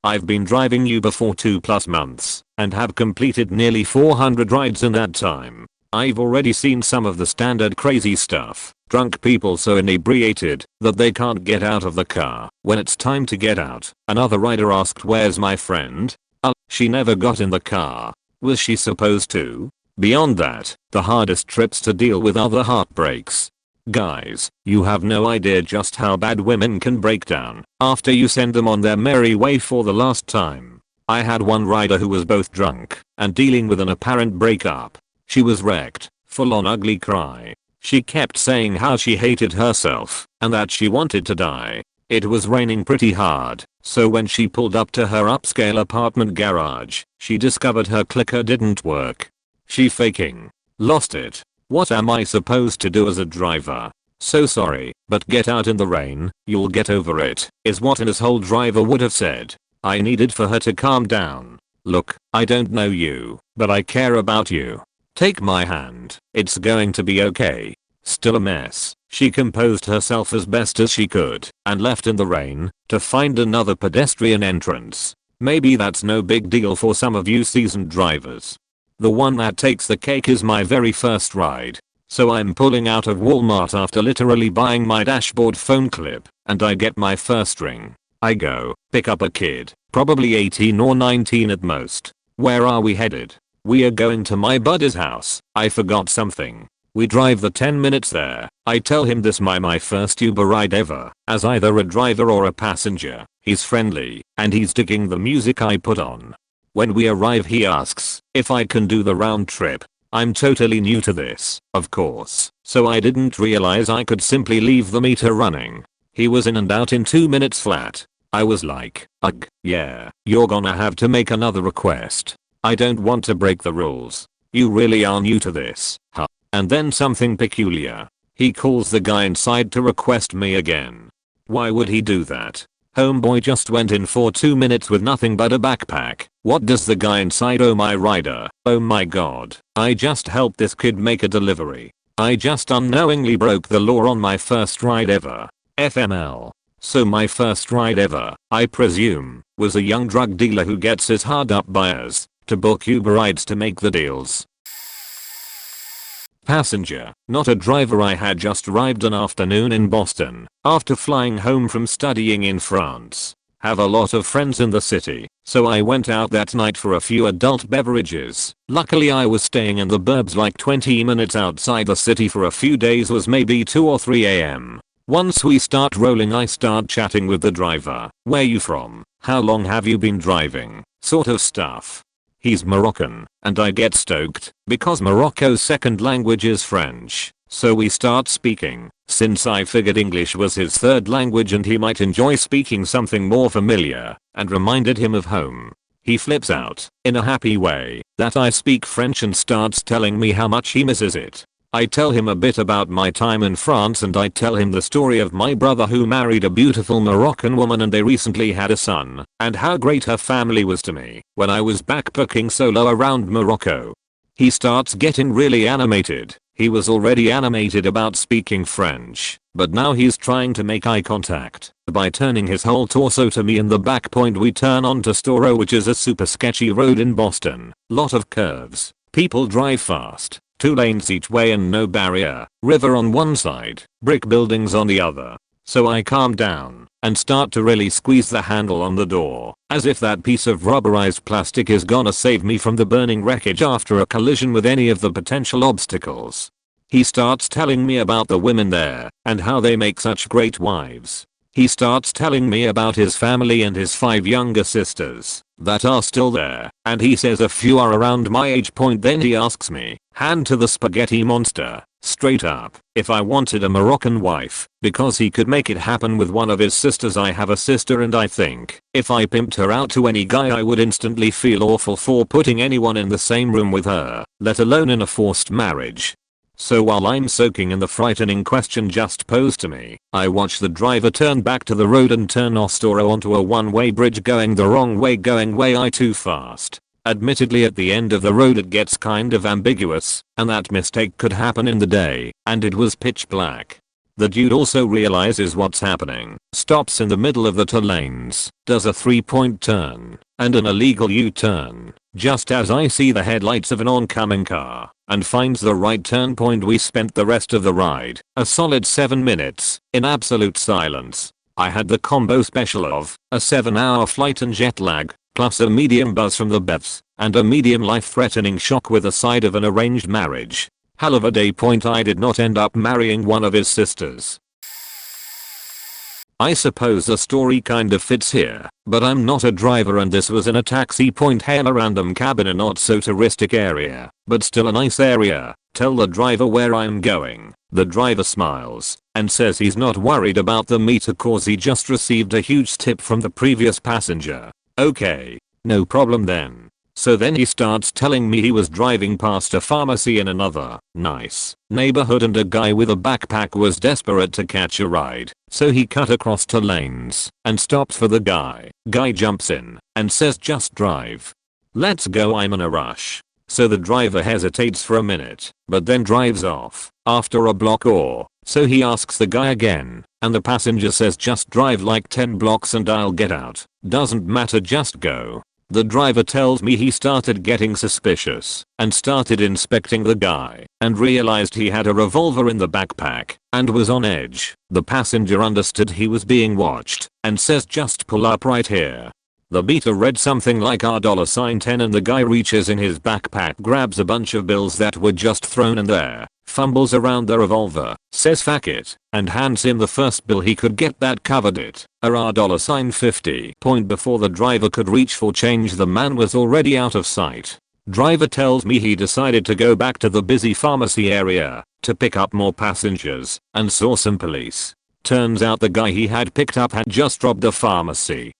S1: I've been driving Uber for 2+ months and have completed nearly 400 rides in that time. I've already seen some of the standard crazy stuff. Drunk people so inebriated that they can't get out of the car. When it's time to get out, another rider asked, "Where's my friend?" She never got in the car. Was she supposed to? Beyond that, the hardest trips to deal with other heartbreaks. Guys, you have no idea just how bad women can break down after you send them on their merry way for the last time. I had one rider who was both drunk and dealing with an apparent breakup. She was wrecked, full on ugly cry. She kept saying how she hated herself and that she wanted to die. It was raining pretty hard, so when she pulled up to her upscale apartment garage, she discovered her clicker didn't work. She faking lost it. What am I supposed to do as a driver? "So sorry, but get out in the rain, you'll get over it," is what an asshole driver would have said. I needed for her to calm down. "Look, I don't know you, but I care about you. Take my hand, it's going to be okay." Still a mess, she composed herself as best as she could and left in the rain to find another pedestrian entrance. Maybe that's no big deal for some of you seasoned drivers. The one that takes the cake is my very first ride. So I'm pulling out of Walmart after literally buying my dashboard phone clip, and I get my first ring. I go, pick up a kid, probably 18 or 19 at most. "Where are we headed?" "We are going to my buddy's house. I forgot something." We drive the 10 minutes there. I tell him this my first Uber ride ever, as either a driver or a passenger. He's friendly, and he's digging the music I put on. When we arrive he asks if I can do the round trip. I'm totally new to this, of course, so I didn't realize I could simply leave the meter running. He was in and out in 2 minutes flat. I was like, ugh, yeah, you're gonna have to make another request. I don't want to break the rules. You really are new to this, huh? And then something peculiar. He calls the guy inside to request me again. Why would he do that? Homeboy just went in for 2 minutes with nothing but a backpack. What does the guy inside owe my rider? Oh my god. I just helped this kid make a delivery. I just unknowingly broke the law on my first ride ever. FML. So my first ride ever, I presume, was a young drug dealer who gets his hard up buyers to book Uber rides to make the deals. Passenger, not a driver. I had just arrived an afternoon in Boston after flying home from studying in France. Have a lot of friends in the city, so I went out that night for a few adult beverages. Luckily I was staying in the burbs like 20 minutes outside the city for a few days, was maybe 2 or 3 am. Once we start rolling I start chatting with the driver. "Where you from? How long have you been driving?" Sort of stuff. He's Moroccan, and I get stoked because Morocco's second language is French. So we start speaking, since I figured English was his third language and he might enjoy speaking something more familiar, and reminded him of home. He flips out, in a happy way, that I speak French and starts telling me how much he misses it. I tell him a bit about my time in France and I tell him the story of my brother who married a beautiful Moroccan woman and they recently had a son, and how great her family was to me when I was backpacking solo around Morocco. He starts getting really animated. He was already animated about speaking French, but now he's trying to make eye contact by turning his whole torso to me. In the back point we turn onto Story, which is a super sketchy road in Boston. Lot of curves. People drive fast. 2 lanes each way and no barrier. River on one side, brick buildings on the other. So I calm down and start to really squeeze the handle on the door, as if that piece of rubberized plastic is gonna save me from the burning wreckage after a collision with any of the potential obstacles. He starts telling me about the women there and how they make such great wives. He starts telling me about his family and his 5 younger sisters that are still there, and he says a few are around my age point. Then he asks me, hand to the spaghetti monster, straight up, if I wanted a Moroccan wife, because he could make it happen with one of his sisters. I have a sister and I think if I pimped her out to any guy I would instantly feel awful for putting anyone in the same room with her, let alone in a forced marriage. So while I'm soaking in the frightening question just posed to me, I watch the driver turn back to the road and turn Ostoro onto a one-way bridge going the wrong way, going way too fast. Admittedly at the end of the road it gets kind of ambiguous, and that mistake could happen in the day, and it was pitch black. The dude also realizes what's happening, stops in the middle of the two lanes, does a 3-point turn, and an illegal U-turn, just as I see the headlights of an oncoming car, and finds the right turn point. We spent the rest of the ride, a solid 7 minutes, in absolute silence. I had the combo special of a 7-hour flight and jet lag, plus a medium buzz from the bevs, and a medium life-threatening shock with a side of an arranged marriage. Hell of a day. Point I did not end up marrying one of his sisters. I suppose the story kind of fits here, but I'm not a driver and this was in a taxi. Point hail a random cab in a not so touristic area, but still a nice area. Tell the driver where I'm going. The driver smiles and says he's not worried about the meter cause he just received a huge tip from the previous passenger. Okay, no problem then. So then he starts telling me he was driving past a pharmacy in another nice neighborhood and a guy with a backpack was desperate to catch a ride. So he cut across 2 lanes and stopped for the guy. Guy jumps in and says just drive. Let's go, I'm in a rush. So the driver hesitates for a minute, but then drives off after a block or so. He asks the guy again, and the passenger says just drive like 10 blocks and I'll get out. Doesn't matter, just go. The driver tells me he started getting suspicious and started inspecting the guy and realized he had a revolver in the backpack and was on edge. The passenger understood he was being watched and says just pull up right here. The meter read something like $10 and the guy reaches in his backpack, grabs a bunch of bills that were just thrown in there, fumbles around the revolver, says fuck it, and hands him the first bill he could get that covered it, a $50. Point before the driver could reach for change the man was already out of sight. Driver tells me he decided to go back to the busy pharmacy area to pick up more passengers and saw some police. Turns out the guy he had picked up had just robbed a pharmacy.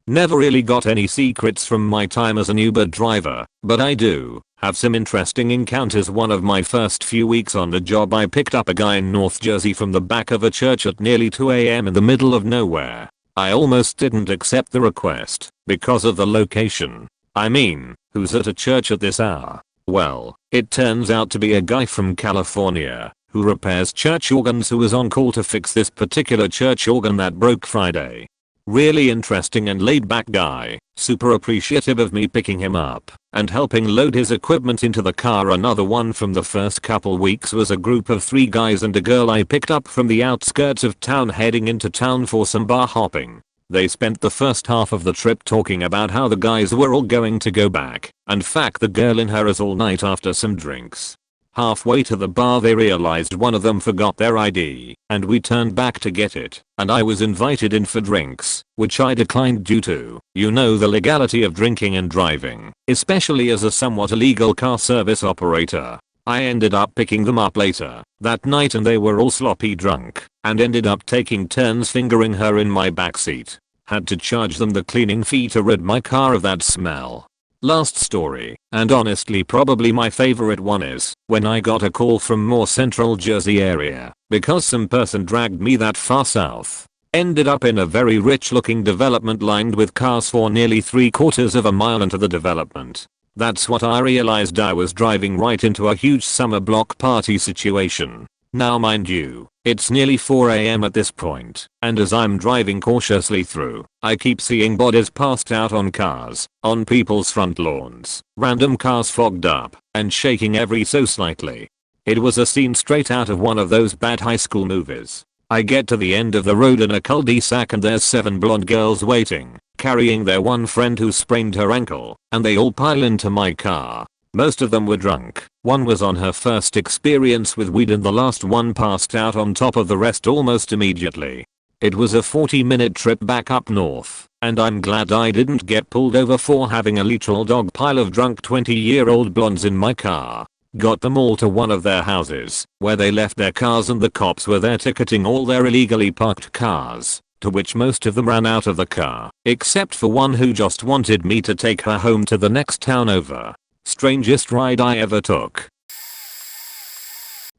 S1: Never really got any secrets from my time as an Uber driver, but I do have some interesting encounters. One of my first few weeks on the job, I picked up a guy in North Jersey from the back of a church at nearly 2 AM in the middle of nowhere. I almost didn't accept the request because of the location. I mean, who's at a church at this hour? Well, it turns out to be a guy from California who repairs church organs who was on call to fix this particular church organ that broke Friday. Really interesting and laid back guy, super appreciative of me picking him up and helping load his equipment into the car. Another one from the first couple weeks was a group of 3 guys and a girl I picked up from the outskirts of town heading into town for some bar hopping. They spent the first half of the trip talking about how the guys were all going to go back and fuck the girl in hers all night after some drinks. Halfway to the bar they realized one of them forgot their ID, and we turned back to get it, and I was invited in for drinks, which I declined due to, you know, the legality of drinking and driving, especially as a somewhat illegal car service operator. I ended up picking them up later that night and they were all sloppy drunk, and ended up taking turns fingering her in my backseat. Had to charge them the cleaning fee to rid my car of that smell. Last story, and honestly probably my favorite one, is when I got a call from more central Jersey area because some person dragged me that far south. Ended up in a very rich looking development lined with cars for nearly 3/4 of a mile into the development. That's what I realized. I was driving right into a huge summer block party situation. Now mind you, it's nearly 4 AM at this point, and as I'm driving cautiously through, I keep seeing bodies passed out on cars, on people's front lawns, random cars fogged up, and shaking every so slightly. It was a scene straight out of one of those bad high school movies. I get to the end of the road in a cul-de-sac and there's 7 blonde girls waiting, carrying their one friend who sprained her ankle, and they all pile into my car. Most of them were drunk. One was on her first experience with weed and the last one passed out on top of the rest almost immediately. It was a 40-minute trip back up north, and I'm glad I didn't get pulled over for having a literal dog pile of drunk 20-year-old blondes in my car. Got them all to one of their houses, where they left their cars and the cops were there ticketing all their illegally parked cars, to which most of them ran out of the car, except for one who just wanted me to take her home to the next town over. Strangest ride I ever took.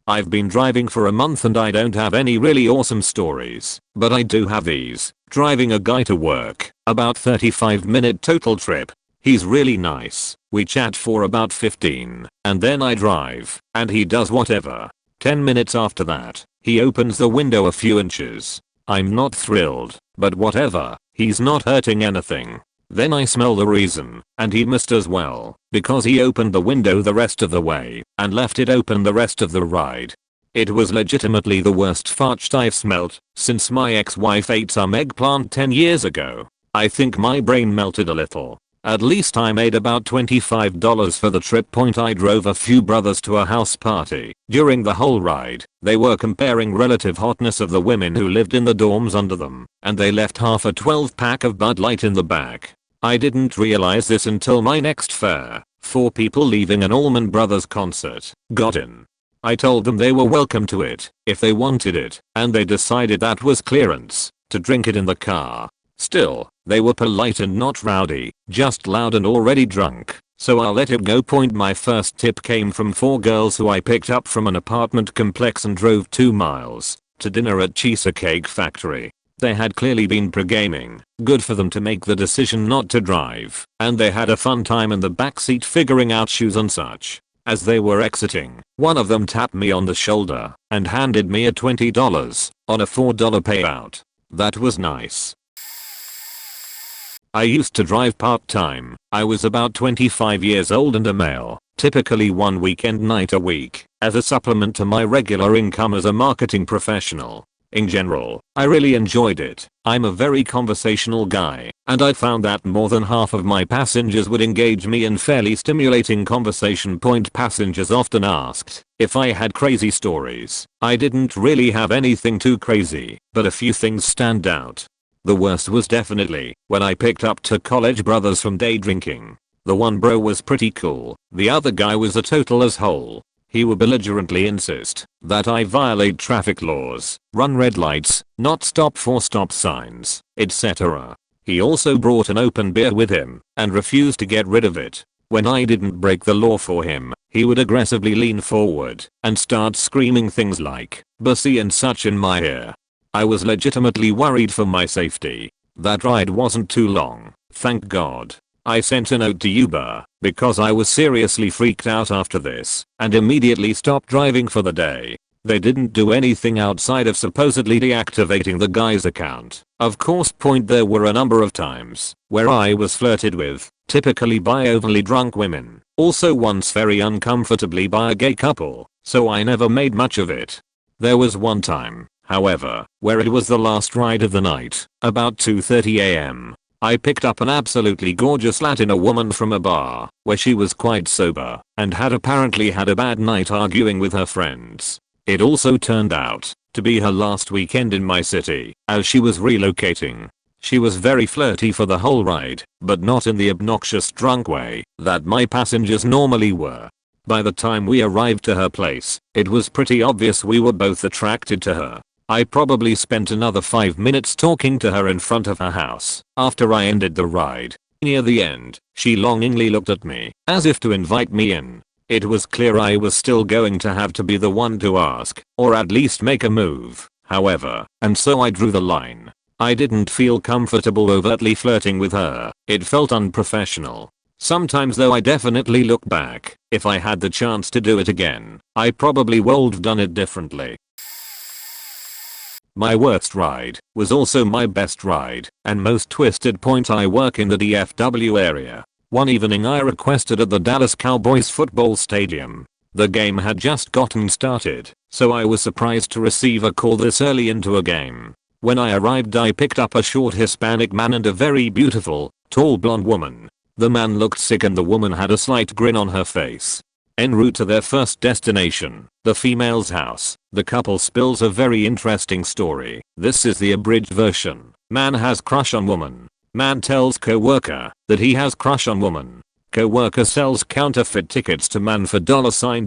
S1: I've been driving for a month and I don't have any really awesome stories, but I do have these. Driving a guy to work, about 35-minute total trip. He's really nice. We chat for about 15, and then I drive, and he does whatever. 10 minutes after that, he opens the window a few inches. I'm not thrilled, but whatever, he's not hurting anything. Then I smell the reason, and he missed as well, because he opened the window the rest of the way and left it open the rest of the ride. It was legitimately the worst fart I've smelt since my ex-wife ate some eggplant 10 years ago. I think my brain melted a little. At least I made about $25 for the trip. I drove a few brothers to a house party. During the whole ride, they were comparing relative hotness of the women who lived in the dorms under them, and they left half a 12-pack of Bud Light in the back. I didn't realize this until my next fare. 4 people leaving an Allman Brothers concert got in. I told them they were welcome to it if they wanted it, and they decided that was clearance to drink it in the car. Still, they were polite and not rowdy, just loud and already drunk, so I'll let it go. My first tip came from 4 girls who I picked up from an apartment complex and drove 2 miles to dinner at Cheesecake Factory. They had clearly been pre-gaming, good for them to make the decision not to drive, and they had a fun time in the backseat figuring out shoes and such. As they were exiting, one of them tapped me on the shoulder and handed me a $20 on a $4 payout. That was nice. I used to drive part-time. I was about 25 years old and a male, typically 1 weekend night a week, as a supplement to my regular income as a marketing professional. In general, I really enjoyed it. I'm a very conversational guy, and I found that more than half of my passengers would engage me in fairly stimulating conversation. Passengers often asked if I had crazy stories. I didn't really have anything too crazy, but a few things stand out. The worst was definitely when I picked up 2 college brothers from day drinking. The one bro was pretty cool, the other guy was a total asshole. He would belligerently insist that I violate traffic laws, run red lights, not stop for stop signs, etc. He also brought an open beer with him and refused to get rid of it. When I didn't break the law for him, he would aggressively lean forward and start screaming things like "bussy" and such in my ear. I was legitimately worried for my safety. That ride wasn't too long, thank God. I sent a note to Uber because I was seriously freaked out after this and immediately stopped driving for the day. They didn't do anything outside of supposedly deactivating the guy's account. Of course, there were a number of times where I was flirted with, typically by overly drunk women. Also once very uncomfortably by a gay couple, so I never made much of it. There was one time, however, where it was the last ride of the night, about 2:30 AM. I picked up an absolutely gorgeous Latina woman from a bar where she was quite sober and had apparently had a bad night arguing with her friends. It also turned out to be her last weekend in my city as she was relocating. She was very flirty for the whole ride, but not in the obnoxious drunk way that my passengers normally were. By the time we arrived to her place, it was pretty obvious we were both attracted to her. I probably spent another 5 minutes talking to her in front of her house after I ended the ride. Near the end, she longingly looked at me as if to invite me in. It was clear I was still going to have to be the one to ask, or at least make a move, however, and so I drew the line. I didn't feel comfortable overtly flirting with her. It felt unprofessional. Sometimes though I definitely look back, if I had the chance to do it again, I probably would've done it differently. My worst ride was also my best ride and most twisted. I work in the DFW area. One evening I requested at the Dallas Cowboys football stadium. The game had just gotten started, so I was surprised to receive a call this early into a game. When I arrived, I picked up a short Hispanic man and a very beautiful, tall blonde woman. The man looked sick and the woman had a slight grin on her face. En route to their first destination, the female's house, the couple spills a very interesting story. This is the abridged version. Man has crush on woman. Man tells co-worker that he has crush on woman. Co-worker sells counterfeit tickets to man for $sign,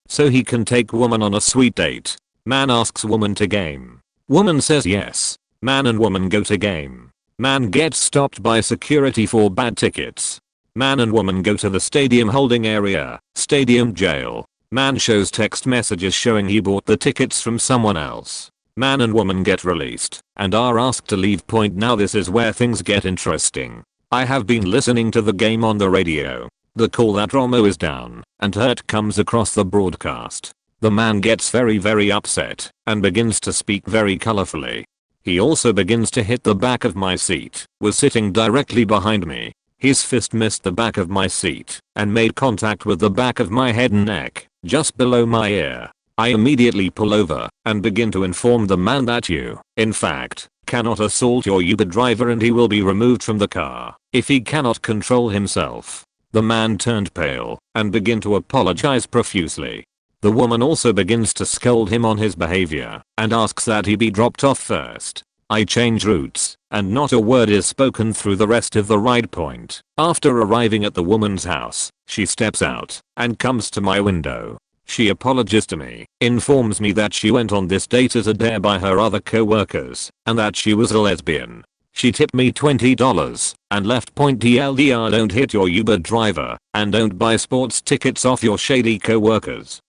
S1: so he can take woman on a sweet date. Man asks woman to game. Woman says yes. Man and woman go to game. Man gets stopped by security for bad tickets. Man and woman go to the stadium holding area, stadium jail. Man shows text messages showing he bought the tickets from someone else. Man and woman get released and are asked to leave. Now this is where things get interesting. I have been listening to the game on the radio. The call that Romo is down and hurt comes across the broadcast. The man gets very upset and begins to speak very colorfully. He also begins to hit the back of my seat, was sitting directly behind me. His fist missed the back of my seat and made contact with the back of my head and neck, just below my ear. I immediately pull over and begin to inform the man that you, in fact, cannot assault your Uber driver and he will be removed from the car if he cannot control himself. The man turned pale and began to apologize profusely. The woman also begins to scold him on his behavior and asks that he be dropped off first. I change routes and not a word is spoken through the rest of the ride point. After arriving at the woman's house, she steps out and comes to my window. She apologizes to me, informs me that she went on this date as a dare by her other co-workers and that she was a lesbian. She tipped me $20 and left. TLDR, don't hit your Uber driver and don't buy sports tickets off your shady co-workers.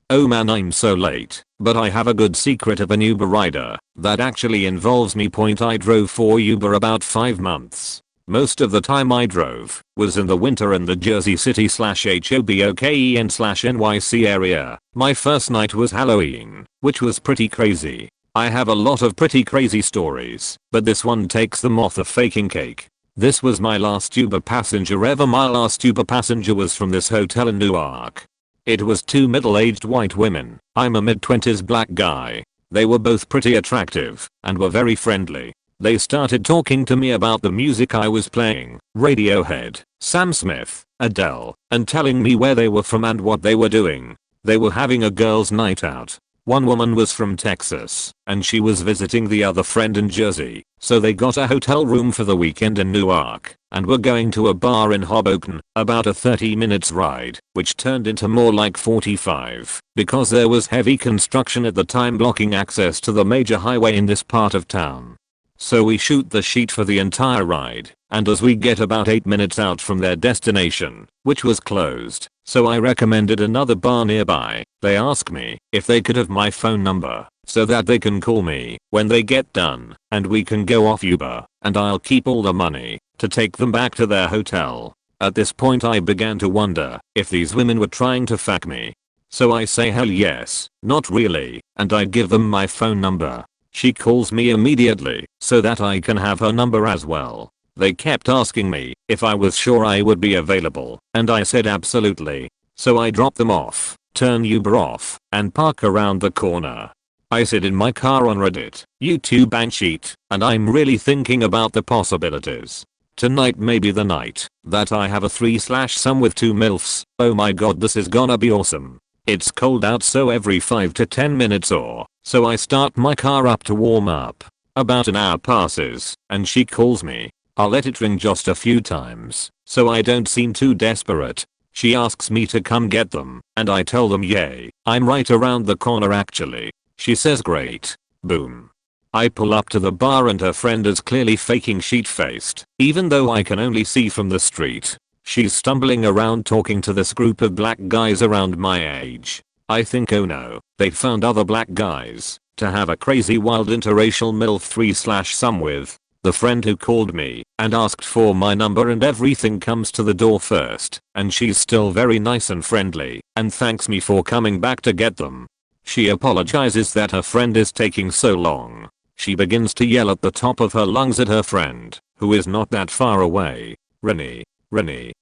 S1: Oh man, I'm so late, but I have a good secret of an Uber rider that actually involves me. I drove for Uber about 5 months. Most of the time I drove was in the winter in the Jersey City /Hoboken/NYC area. My first night was Halloween, which was pretty crazy. I have a lot of pretty crazy stories, but this one takes them off the faking cake. This was my last Uber passenger ever. My last Uber passenger was from this hotel in Newark. It was 2 middle-aged white women. I'm a mid-20s black guy. They were both pretty attractive and were very friendly. They started talking to me about the music I was playing, Radiohead, Sam Smith, Adele, and telling me where they were from and what they were doing. They were having a girls' night out. One woman was from Texas, and she was visiting the other friend in Jersey, so they got a hotel room for the weekend in Newark, and were going to a bar in Hoboken, about a 30 minutes ride, which turned into more like 45, because there was heavy construction at the time blocking access to the major highway in this part of town. So we shoot the sheet for the entire ride, and as we get about 8 minutes out from their destination, which was closed, so I recommended another bar nearby, they ask me if they could have my phone number so that they can call me when they get done and we can go off Uber and I'll keep all the money to take them back to their hotel. At this point I began to wonder if these women were trying to fuck me. So I say hell yes, not really, and I give them my phone number. She calls me immediately so that I can have her number as well. They kept asking me if I was sure I would be available, and I said absolutely. So I drop them off, turn Uber off, and park around the corner. I sit in my car on Reddit, YouTube and cheat, and I'm really thinking about the possibilities. Tonight may be the night that I have a 3/some with 2 MILFs. Oh my god, this is gonna be awesome. It's cold out, so every 5 to 10 minutes or so I start my car up to warm up. About an hour passes, and she calls me. I'll let it ring just a few times, so I don't seem too desperate. She asks me to come get them, and I tell them yay, I'm right around the corner actually. She says great. Boom. I pull up to the bar and her friend is clearly faking sheet-faced, even though I can only see from the street. She's stumbling around talking to this group of black guys around my age. I think, oh no, they found other black guys to have a crazy wild interracial MILF 3/some with. The friend who called me and asked for my number and everything comes to the door first, and she's still very nice and friendly and thanks me for coming back to get them. She apologizes that her friend is taking so long. She begins to yell at the top of her lungs at her friend, who is not that far away. Rennie,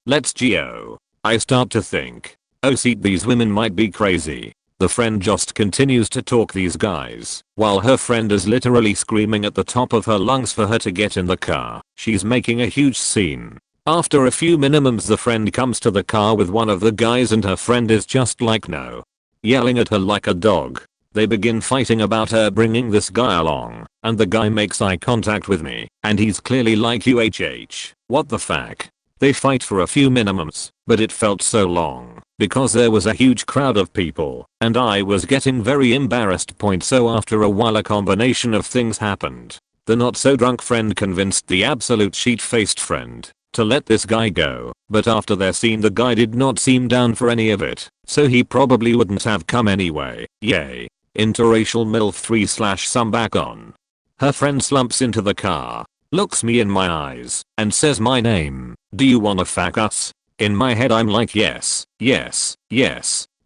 S1: let's go. I start to think, oh shit, these women might be crazy. The friend just continues to talk these guys, while her friend is literally screaming at the top of her lungs for her to get in the car. She's making a huge scene. After a few minimums the friend comes to the car with one of the guys and her friend is just like no. Yelling at her like a dog. They begin fighting about her bringing this guy along, and the guy makes eye contact with me, and he's clearly like what the fuck. They fight for a few minimums, but it felt so long, because there was a huge crowd of people, and I was getting very embarrassed. So after a while a combination of things happened. The not so drunk friend convinced the absolute sheet-faced friend to let this guy go, but after their scene the guy did not seem down for any of it, so he probably wouldn't have come anyway. Yay. Interracial MILF 3/some back on. Her friend slumps into the car, looks me in my eyes, and says my name. Do you wanna fuck us? In my head I'm like yes.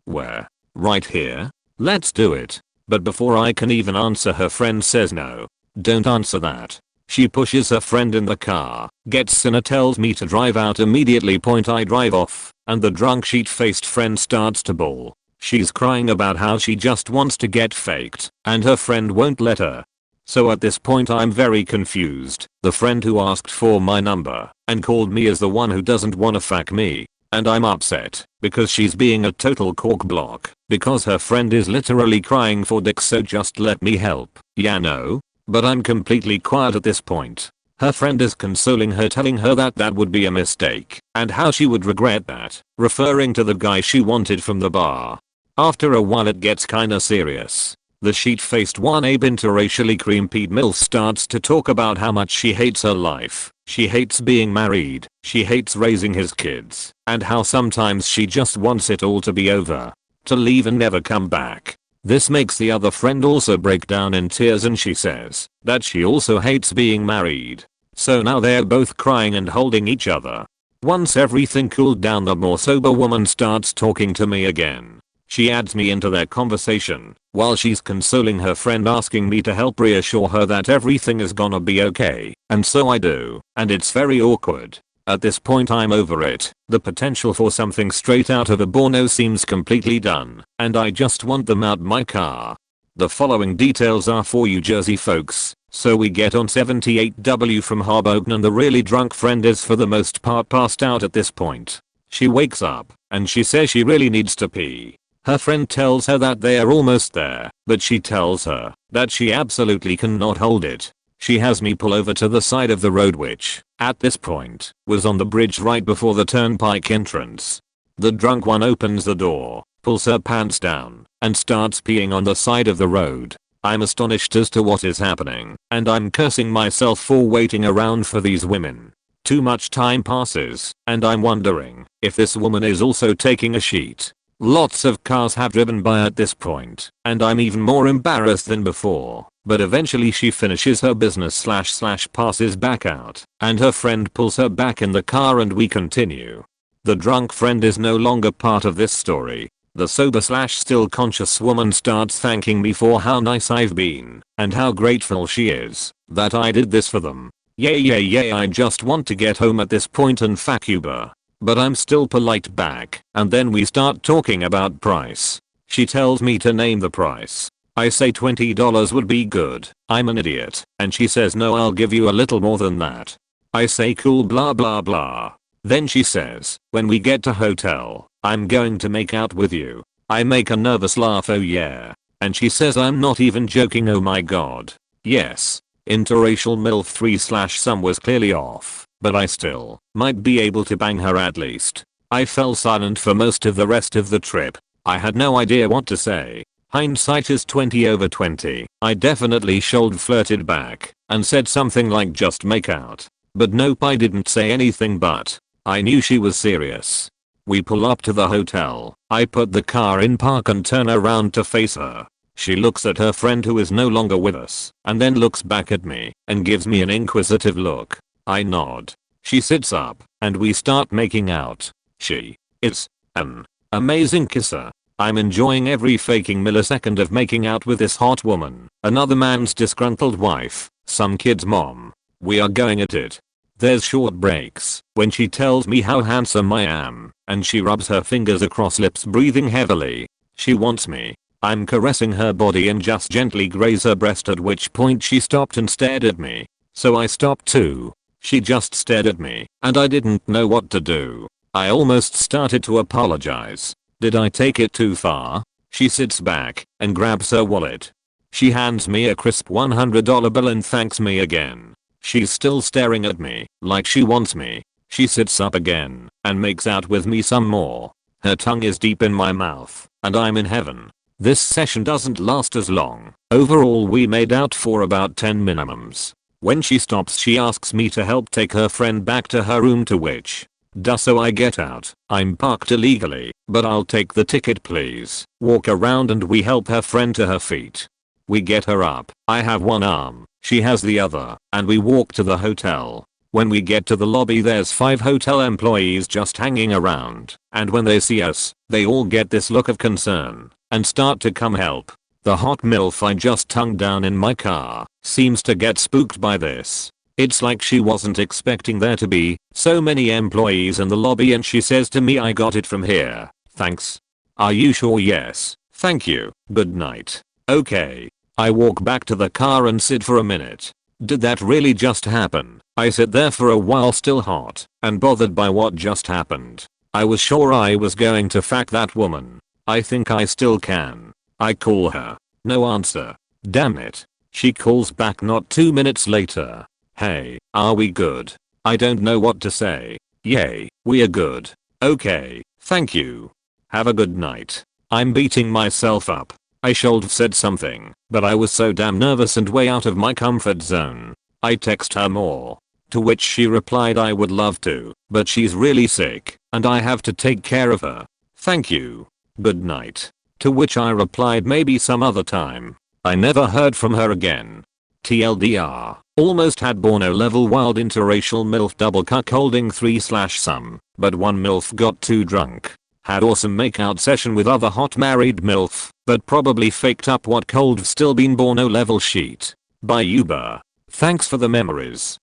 S1: Where? Right here? Let's do it. But before I can even answer, her friend says no. Don't answer that. She pushes her friend in the car, gets in and tells me to drive out immediately. I drive off, and the drunk sheet-faced friend starts to bawl. She's crying about how she just wants to get faked, and her friend won't let her. So at this point I'm very confused. The friend who asked for my number and called me is the one who doesn't wanna fuck me. And I'm upset because she's being a total cork block because her friend is literally crying for dick, so just let me help. Yeah, no. But I'm completely quiet at this point. Her friend is consoling her, telling her that that would be a mistake and how she would regret that, referring to the guy she wanted from the bar. After a while it gets kinda serious. The sheet-faced one, a interracially cream-peed MILF, starts to talk about how much she hates her life, she hates being married, she hates raising his kids, and how sometimes she just wants it all to be over, to leave and never come back. This makes the other friend also break down in tears, and she says that she also hates being married. So now they're both crying and holding each other. Once everything cooled down, the more sober woman starts talking to me again. She adds me into their conversation while she's consoling her friend, asking me to help reassure her that everything is gonna be okay, and so I do, and it's very awkward. At this point I'm over it. The potential for something straight out of a porno seems completely done, and I just want them out my car. The following details are for you Jersey folks. So we get on 78W from Hoboken, and the really drunk friend is for the most part passed out at this point. She wakes up and she says she really needs to pee. Her friend tells her that they are almost there, but she tells her that she absolutely cannot hold it. She has me pull over to the side of the road, which, at this point, was on the bridge right before the turnpike entrance. The drunk one opens the door, pulls her pants down, and starts peeing on the side of the road. I'm astonished as to what is happening, and I'm cursing myself for waiting around for these women. Too much time passes, and I'm wondering if this woman is also taking a sheet. Lots of cars have driven by at this point, and I'm even more embarrassed than before, but eventually she finishes her business / passes back out, and her friend pulls her back in the car and we continue. The drunk friend is no longer part of this story. The sober / still conscious woman starts thanking me for how nice I've been, and how grateful she is that I did this for them. Yay, I just want to get home at this point and fuck Uber. But I'm still polite back, and then we start talking about price. She tells me to name the price. I say $20 would be good. I'm an idiot, and she says no, I'll give you a little more than that. I say cool, blah blah blah. Then she says, when we get to hotel, I'm going to make out with you. I make a nervous laugh, oh yeah. And she says I'm not even joking, oh my god. Yes. Interracial MILF 3 / some was clearly off, but I still might be able to bang her at least. I fell silent for most of the rest of the trip. I had no idea what to say. Hindsight is 20/20. I definitely shoulder flirted back and said something like just make out. But nope, I didn't say anything, but I knew she was serious. We pull up to the hotel. I put the car in park and turn around to face her. She looks at her friend who is no longer with us, and then looks back at me and gives me an inquisitive look. I nod. She sits up, and we start making out. She is an amazing kisser. I'm enjoying every faking millisecond of making out with this hot woman, another man's disgruntled wife, some kid's mom. We are going at it. There's short breaks when she tells me how handsome I am, and she rubs her fingers across lips, breathing heavily. She wants me. I'm caressing her body and just gently graze her breast, at which point she stopped and stared at me. So I stopped too. She just stared at me, and I didn't know what to do. I almost started to apologize. Did I take it too far? She sits back and grabs her wallet. She hands me a crisp $100 bill and thanks me again. She's still staring at me like she wants me. She sits up again and makes out with me some more. Her tongue is deep in my mouth, and I'm in heaven. This session doesn't last as long. Overall we made out for about 10 minimums. When she stops, she asks me to help take her friend back to her room, to which, duh, so I get out. I'm parked illegally, but I'll take the ticket please. Walk around and we help her friend to her feet. We get her up. I have one arm, she has the other, and we walk to the hotel. When we get to the lobby there's 5 hotel employees just hanging around, and when they see us, they all get this look of concern and start to come help. The hot MILF I just tongued down in my car seems to get spooked by this. It's like she wasn't expecting there to be so many employees in the lobby and she says to me, "I got it from here, thanks." "Are you sure?" "Yes, thank you, good night." Okay. I walk back to the car and sit for a minute. Did that really just happen? I sit there for a while still hot and bothered by what just happened. I was sure I was going to fuck that woman. I think I still can. I call her. No answer. Damn it. She calls back not 2 minutes later. "Hey, are we good?" I don't know what to say. "Yay, we are good." "Okay, thank you. Have a good night." I'm beating myself up. I should have said something, but I was so damn nervous and way out of my comfort zone. I text her more. To which she replied, "I would love to, but she's really sick, and I have to take care of her. Thank you. Good night." To which I replied, "Maybe some other time." I never heard from her again. TLDR, almost had Borno level wild interracial MILF double cuckolding 3/some, but one MILF got too drunk. Had awesome makeout session with other hot married MILF, but probably faked up what cold've still been Borno level sheet. By Uber. Thanks for the memories.